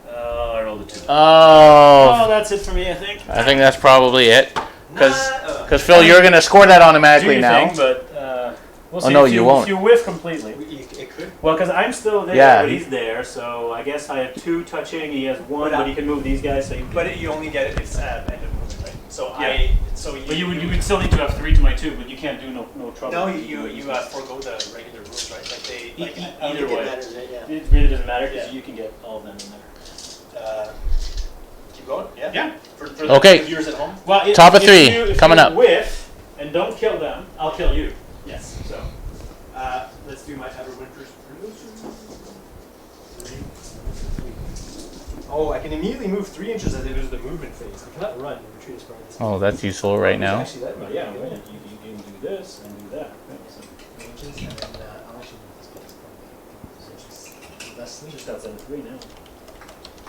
I rolled a 2. Oh, That's it for me, I think. I think that's probably it. Because Phil, you're going to score that Do automatically your now. thing, but we'll Oh, see no, if you won't. If you whiff completely. It could. Well, because I'm still there, Yeah. but he's there, so I guess I have 2 touching. He has 1, but he can move these guys. So you. But you only get it. It's end of movement, right? So Yeah. But you would still need to have 3 to my 2, but you can't do no trouble. No, you forego the regular rules, right? Like they like Either way, matters, right? Yeah. it really doesn't matter because Yeah. you can get all of them in there. keep going. Yeah. Yeah. For Okay. the viewers at home. Well, Top of 3, if coming you up. whiff and don't kill them, I'll kill you. Yes. So. Let's do my Everwinter's Oh, I can immediately move 3 inches as it is the movement phase. I cannot run and retreat as far as this. Oh, that's useful right now. Actually, that Well, yeah, right. You can do this and do that. Right? So, inches, and then I'll actually move this place probably. just outside of 3 now.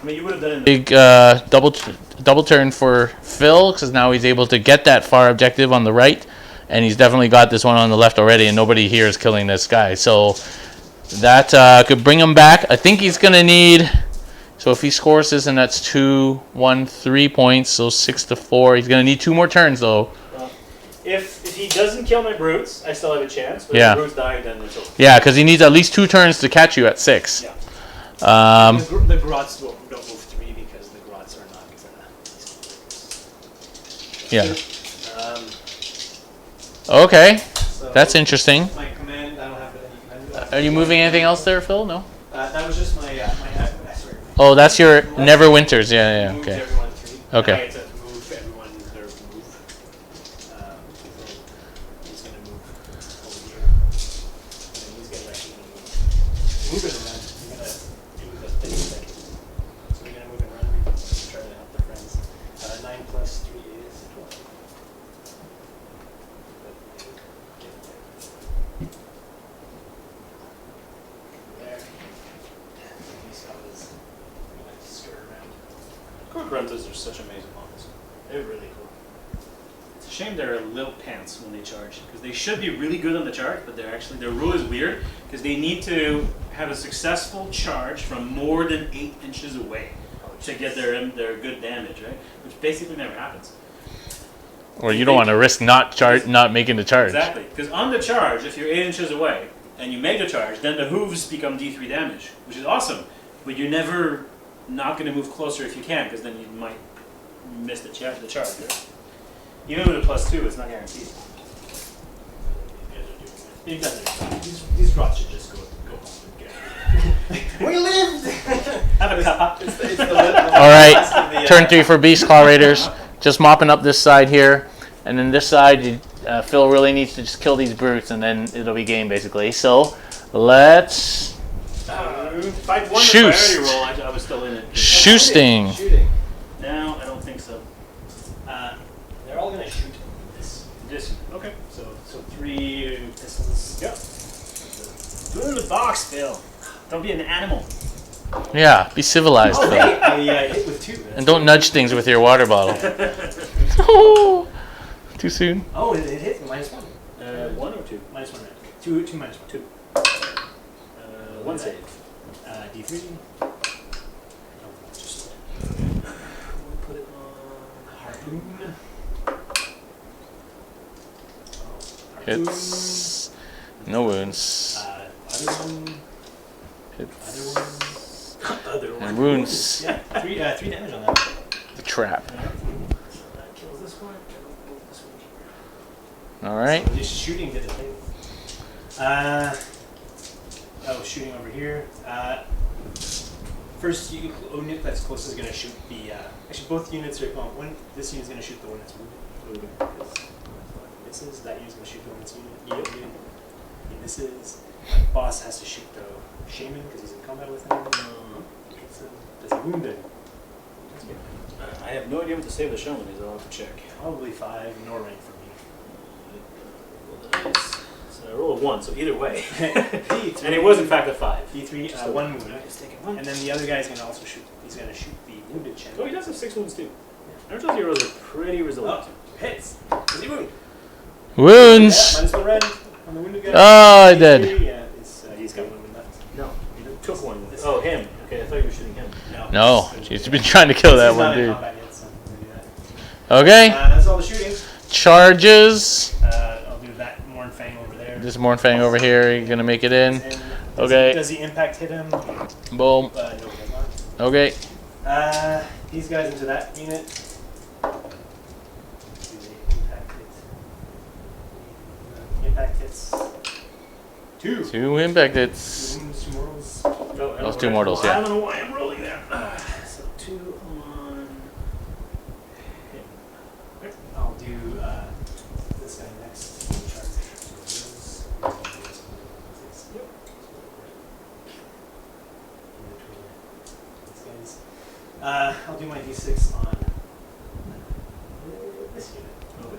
I mean, you would have done it. Big double turn for Phil, because now he's able to get that far objective on the right, and he's definitely got this one on the left already, and nobody here is killing this guy. So that could bring him back. I think he's going to need... So if he scores this, and that's 2, 1, 3 points, so 6 to 4. He's going to need 2 more turns, though. If he doesn't kill my brutes, I still have a chance. But Yeah. if the brutes die, then it's over. Yeah, because he needs at least 2 turns to catch you at 6. Yeah. The grots don't move 3 because the grots are not. Yeah. Um, Okay, So that's interesting. my command. I don't have any command. Are you moving anything else there, Phil? No? That was just my sorry. Oh, that's your Neverwinters. Yeah, moves okay. everyone 3. Okay. I get to move everyone their move. He's going to move over here. And these guys actually going to move. Moving around. You're going to do the thing second. So we're going to move and run. Try to help their friends. 9 plus 3 is 12. There. These fellas are going to skirt around. Core grunters are such amazing models. They're really cool. It's a shame they're little pants when they charge, because they should be really good on the charge, but they're actually, their rule is weird, because they need to have a successful charge from more than 8 inches away to get their good damage, right? Which basically never happens. Or you don't want to risk not making the charge. Exactly, because on the charge, if you're 8 inches away and you make the charge, then the hooves become D3 damage, which is awesome. But you're never not going to move closer if you can, because then you might miss the charge. Right? Even with a +2, it's not guaranteed. You guys are doing it. These rots should just go home and get We lived. Have a cup. It's the All right, turn 3 for Beastclaw Raiders. Just mopping up this side here, and then this side, Phil really needs to just kill these brutes, and then it'll be game basically. So let's If I'd won the Shoot. priority roll, I was still in it. shooting. Shooting. No, I don't think so. They're all gonna shoot this. Okay. So 3 pistols. Yep. Put it in the box, Phil. Don't be an animal. Yeah, be civilized, Oh, Phil, hey, I hit with 2. and don't nudge things with your water bottle. Oh, too soon. Oh, it hit -1. 1 or 2? -1, right? 2 minus 1. 2. 1 save. D3. Oh, just we'll put it on harpoon. Harpoon. It's no wounds. Other one. It's Other one. and wounds. Yeah, 3 damage on that. The trap. So that kills this one. And we'll move this one here. All right. So just shooting did the thing. Shooting over here. First unit that's closest is going to shoot the. Actually, both units are. This unit's going to shoot the one that's moving. Misses. That unit's going to shoot the one that's unit. He misses. Boss has to shoot the shaman because he's in combat with him. Does he wound him? I have no idea what to say with the shaman is. I'll have to check. Probably 5, no rank for me. So I roll a 1, so either way. D3. And it was in fact a 5. D3, 1 wound. Just taking 1. And then the other guy's going to also shoot. He's going to shoot the wounded champ. Oh, he does have 6 wounds too. Ironjawz heroes are pretty resilient. Hits. Does he wound? Wounds. Yeah, -1 red on the wounded guy. Oh, I D3, did. Yeah, he's got 1 wound left. No, he took 1. Oh, him. Okay, I thought you were shooting him. No, she's been trying to kill that He's one not in dude. combat yet, so we'll do that. Okay. That's all the shooting. Charges. I'll do that Mornfang over there. This Mornfang over here. You're gonna make it in. And Okay. Does the impact hit him? Boom. No, he does not. Okay. These guys into that unit. Do they impact hit? Impact hits. 2. 2 impact hits. 2 wounds, 2 mortals. Oh, Those 2 mortals, I yeah. don't know why I'm rolling there. So 2 on him. I'll do this guy next. Yep. I'll do my d6 on this unit. Okay.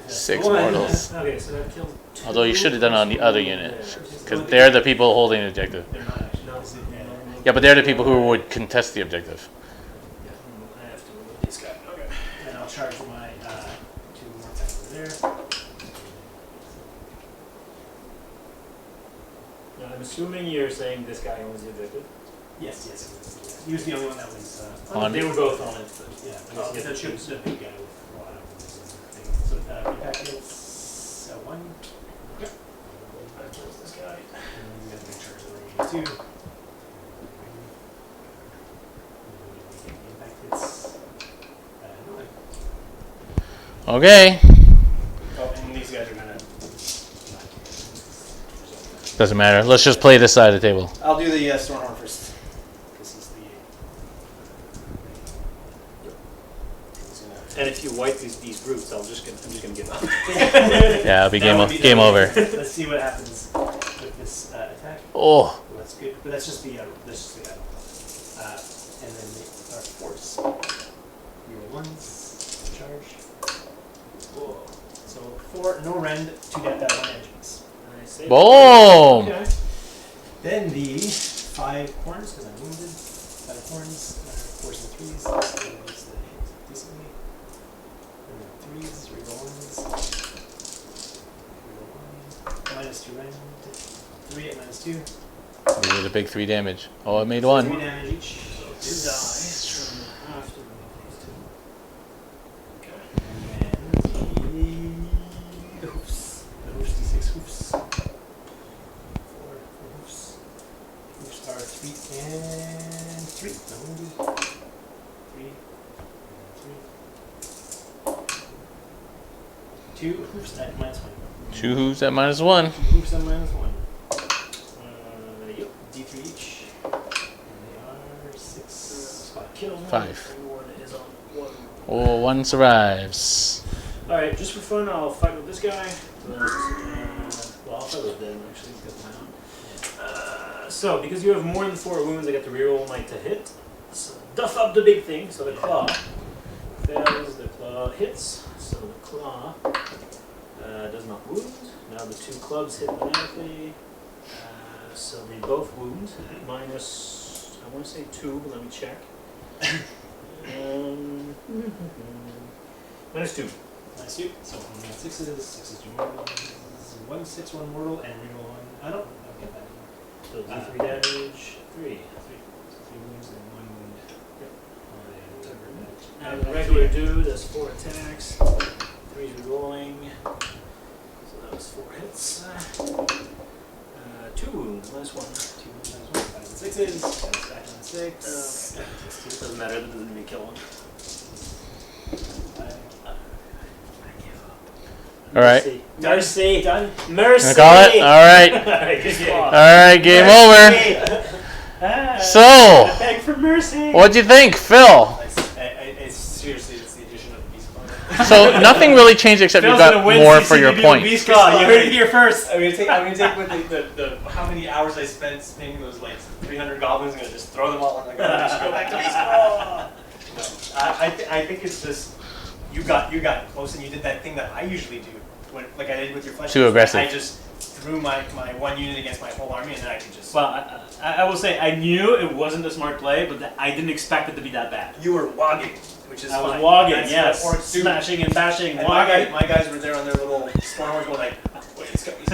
6 mortals. Okay, so that killed 2. Although you should have done it on the other unit, because they're the people holding the objective. They're not actually. No, Is it, Yeah, but they're the people who would contest the objective. I have to remove this guy. Okay. And I'll charge my 2 more times over there. Now, I'm assuming you're saying this guy owns the objective. Yes. He was the only one that was On. They were both on it. But yeah. I guess you The have to choose. big guy with a lot of things. So impact hits 1. I chose this guy. And you guys make charge of the remaining 2. Impact hits 9. Okay. Oh, and these guys are gonna. Doesn't matter. Let's just play this side of the table. I'll do the Stormhorn first. Because he's the. And if you wipe these brutes, I'm just gonna give up. Yeah, it'll be That would be game over. Let's see what happens with this attack. Oh. Well, that's good, but that's just the and then our force. Reroll ones, charge. Whoa. So 4, no rend, 2 damage. Boom. Okay. Then the 5 horns, because I'm wounded. 5 horns, 4s and 3s. This decently. And then 3s, reroll ones. Reroll 1. -2 rend. 3 at -2. These are the big 3 damage. Oh, it made 1. 3 damage each. You die. After And then the hoofs. The hoofs, D6 hoofs. 4 hoofs. Hoofs are 3 and 3. No wounded. 3 and 3. 2 hoofs at -1. 2 hooves at -1. 2 hoofs at -1. Yep. D3 each. And they are 6. 5. 5. One is on 1. Oh, 1 survives. Alright, just for fun, I'll fight with this guy. Well, I'll fight with them actually, because why not? So, because you have more than 4 wounds, I get to reroll my to hit. So, duff up the big thing. So the claw fails, the claw hits. So the claw does not wound. Now the 2 clubs hit automatically. So they both wound. Minus, I want to say 2, but let me check. -2. Nice you. So 6s, 6s do mortal. 1 6, 1 mortal, and reroll 1. I don't. I'll get that. So D3 damage, 3. 3 wounds and 1 wound. Now the regular dude, that's 4 attacks. 3's rerolling. So that was 4 hits. 2 wounds, -1. 2 wounds, -1. 5 and 6s. Stack on 6. Doesn't matter, that doesn't even kill him. All right. Mercy. Done. Mercy. I call it? All right. All right, game over. So, Beg for mercy. what'd you think, Phil? Seriously, it's the addition of Beastclaw. So, nothing really changed except you Phil's got gonna win more for your CCTV points. Beastclaw. You heard it here first. I'm gonna take with the how many hours I spent painting those like 300 goblins. I'm gonna just throw them all in the gun and just go back to Beastclaw. No, I think it's just you got close and you did that thing that I usually do when like I did with your flesh. Too aggressive. I just threw my 1 unit against my whole army and then I could just. Well, I will say I knew it wasn't a smart play, but I didn't expect it to be that bad. You were wogging, which is I was fine. wogging, That's yes, what orcs do. smashing and bashing, And wogging. my guys were there on their little Stormhorns going like, wait, he's coming.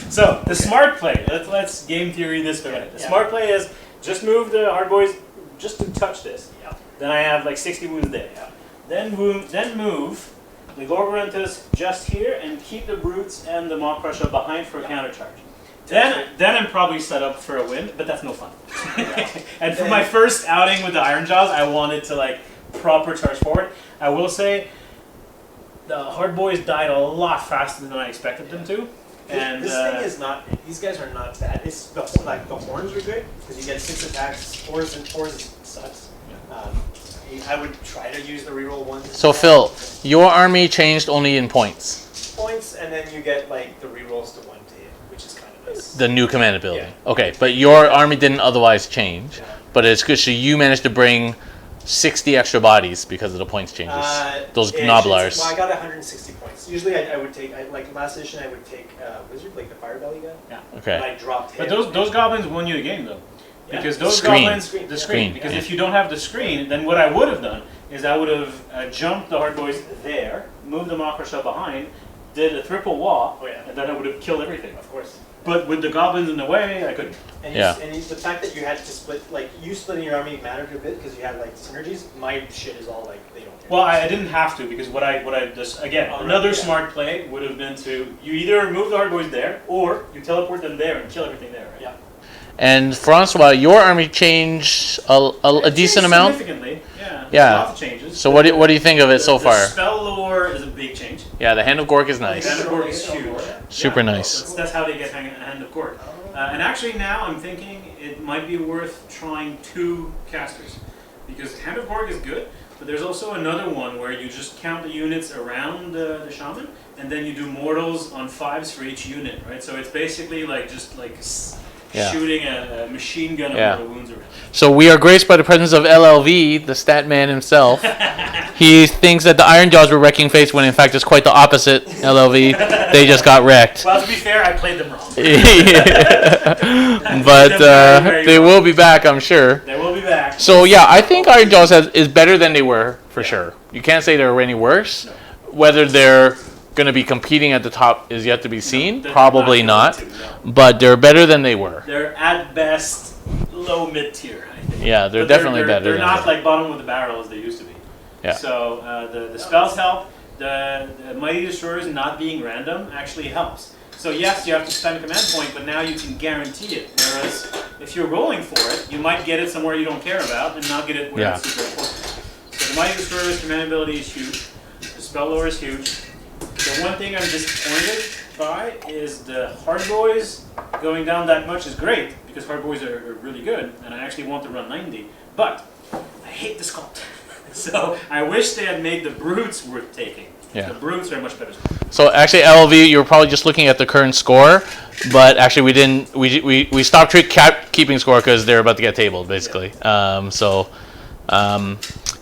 So the smart play. Let's game theory this way. The smart play is just move the hard boys just to touch this. Yeah. Then I have like 60 wounds there. Yeah. Then move the Gorgorantus just here and keep the brutes and the Maw Crusher behind for a counter charge. Then I'm probably set up for a win, but that's no fun. And for my first outing with the Ironjawz, I wanted to like proper charge forward. I will say the hard boys died a lot faster than I expected them to. And this thing is not. These guys are not bad. It's the horns are good because you get 6 attacks. Fours sucks. I would try to use the reroll ones. So, Phil, your army changed only in points. Points, and then you get like the rerolls to 1 to hit, which is kind of nice. The new command ability. Yeah. Okay, but your army didn't otherwise change. Yeah. But it's good. So you managed to bring 60 extra bodies because of the points changes. Those Ish. Gnoblars. Well, I got 160 points. Usually, I would take like last edition. I would take Wizard, like the Fire Belly guy. yeah. And Okay. I dropped him. But those goblins won you the game though. Because those Screen. goblins, the screen. Because yeah. if you don't have the screen, then what I would have done is I would have jumped the hard boys there, moved the Makrasha behind, did a triple wall, and then I would have killed everything. Of course. But with the goblins in the way, I couldn't. And, Yeah. the fact that you had to split, like, you splitting your army mattered a bit because you had, like, synergies. My shit is all, like, they don't care. Well, I didn't have to because what I just again Oh, right, another yeah. smart play would have been to you either move the hard boys there or you teleport them there and kill everything there. Right? Yeah. And Francois, your army changed a decent amount. Significantly, yeah. Yeah. Lots of changes. So what do you think of it so The far? spell lore is a big change. Yeah, the Hand of Gork is nice. Hand of Gork is huge. Super Yeah, nice. That's how they get Hand of Gork. And actually now I'm thinking it might be worth trying 2 casters. Because Hand of Gork is good, but there's also another one where you just count the units around the shaman, and then you do mortals on 5s for each unit, right? So it's basically like just like Yeah. shooting a machine gun of Yeah. mortal wounds around. So we are graced by the presence of LLV, the stat man himself. He thinks that the Ironjawz were wrecking face when in fact it's quite the opposite, LLV. They just got wrecked. Well, to be fair, I played them wrong. But they will be back, I'm sure. They will be back. So yeah, I think Ironjawz is better than they were, for sure. You can't say they're any worse. No. Whether they're going to be competing at the top is yet to be seen. They're Probably not. going to, no. But they're better than they were. They're at best low mid tier, I think. Yeah, they're But definitely better They're than not they like bottom of the barrel as they used to be. Yeah. So the spells help. The Mighty Destroyers not being random actually helps. So yes, you have to spend a command point, but now you can guarantee it. Whereas if you're rolling for it, you might get it somewhere you don't care about and not get it where it's super important. So the Mighty Destroyer's command ability is huge. The spell lore is huge. The one thing I'm disappointed by is the hard boys going down that much is great because hard boys are really good, and I actually want to run 90. But I hate the sculpt, so I wish they had made the brutes worth taking. Yeah. The brutes are much better. So actually, LLV, you were probably just looking at the current score, but actually we didn't. We stopped keeping score because they're about to get tabled, basically.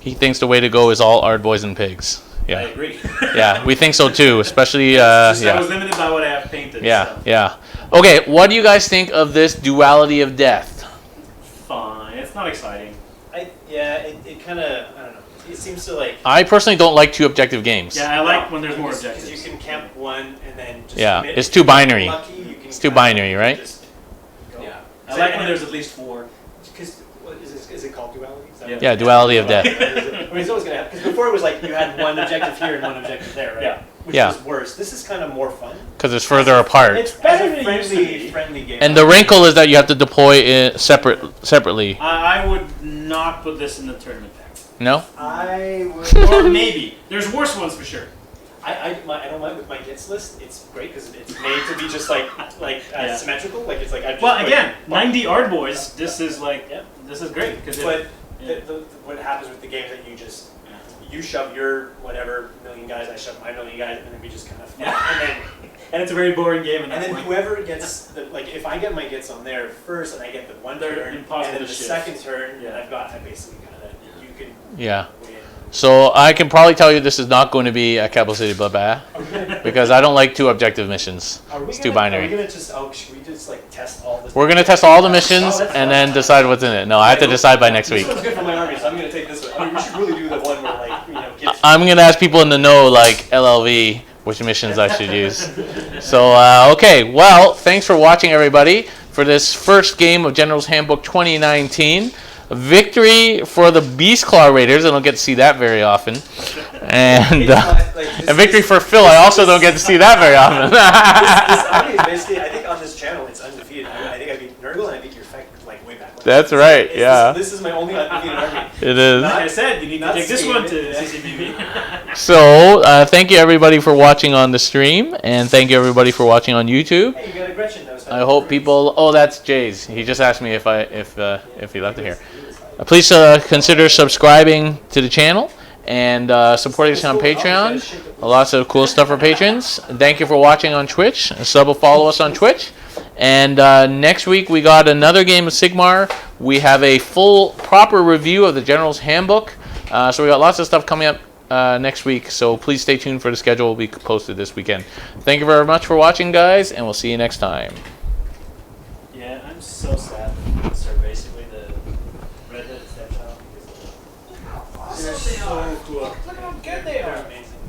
He thinks the way to go is all hard boys and pigs. I Yeah, agree. yeah, we think so too. Especially I yeah. was limited by what I have painted. Yeah, So. yeah. Okay, what do you guys think of this duality of death? Fine. It's not exciting. It kind of, I don't know. It seems to, like, I personally don't like 2 objective games. Yeah, I like when there's more because objectives. you can camp one and then just Yeah, commit. it's too binary. Lucky, you can It's too kinda binary, right? just go. Yeah. I like when there's at least 4. Because is it called duality? Is that Yeah. what- Yeah, duality of death. I mean, it's always gonna happen. Because before it was like you had one objective here and one objective there, right? Yeah. Which Yeah. was worse. This is kind of more fun. Because it's further apart. It's As better a than it used to be. friendly game. And the wrinkle is that you have to deploy it separately. I would not put this in the tournament pack. No? I would. Or maybe. There's worse ones for sure. I don't mind with my gets list. It's great because it's made to be just like Yeah. symmetrical. Like it's like I just Well, put- again, 90 art boys. This is like, Yeah. this is great because But yeah. what happens with the game is that you shove your whatever million guys, I shove my million guys, and then we just kind of and it's a very boring game. and then whoever gets like if I get my gets on there first and I get the one They're turn impossible and then to the shift. second turn, Yeah. and I basically got it. You can Yeah. win. So I can probably tell you this is not going to be a Capital City Bloodbath because I don't like 2 objective missions. It's too Are binary. we gonna just should we just like test all this? We're going to test all the missions and then decide what's in it. No, I have to decide by next week. This one's good for my army, so I'm gonna take this one. I mean, we should really do the one where gets. I'm going to ask people in the know, like LLV, which missions I should use. So, okay. Well, thanks for watching, everybody, for this first game of General's Handbook 2019. A victory for the Beastclaw Raiders. I don't get to see that very often. And a victory for Phil. I also don't get to see that very often. This army is basically, I think on this channel, it's undefeated. I think I beat Nurgle and I beat your Feck like way back when. That's right, yeah. This is my only undefeated army. It is. Like I said, you need to Not take this Steam, one to yeah. CCBB. So, thank you, everybody, for watching on the stream. And thank you, everybody, for watching on YouTube. Hey, you got a Gretchen. That was I hope people... Oh, that's Jay's. He just asked me if he left it here. Please consider subscribing to the channel and supporting us on Patreon. Lots of cool stuff for patrons. Thank you for watching on Twitch. Follow us on Twitch. And next week we got another game of Sigmar. We have a full, proper review of the General's Handbook. So we got lots of stuff coming up next week. So please stay tuned for the schedule. Will be posted this weekend. Thank you very much for watching, guys, and we'll see you next time. Yeah, I'm so sad. Sir, basically. they are. So cool. Look at how good they They're are. amazing.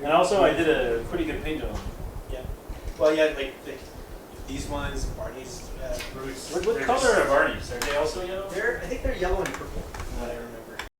And also, I did a pretty good paint job. Yeah. Well, yeah, like these ones, Barney's Roots. What color are Barney's? Are they also yellow? I think they're yellow and purple. I don't remember.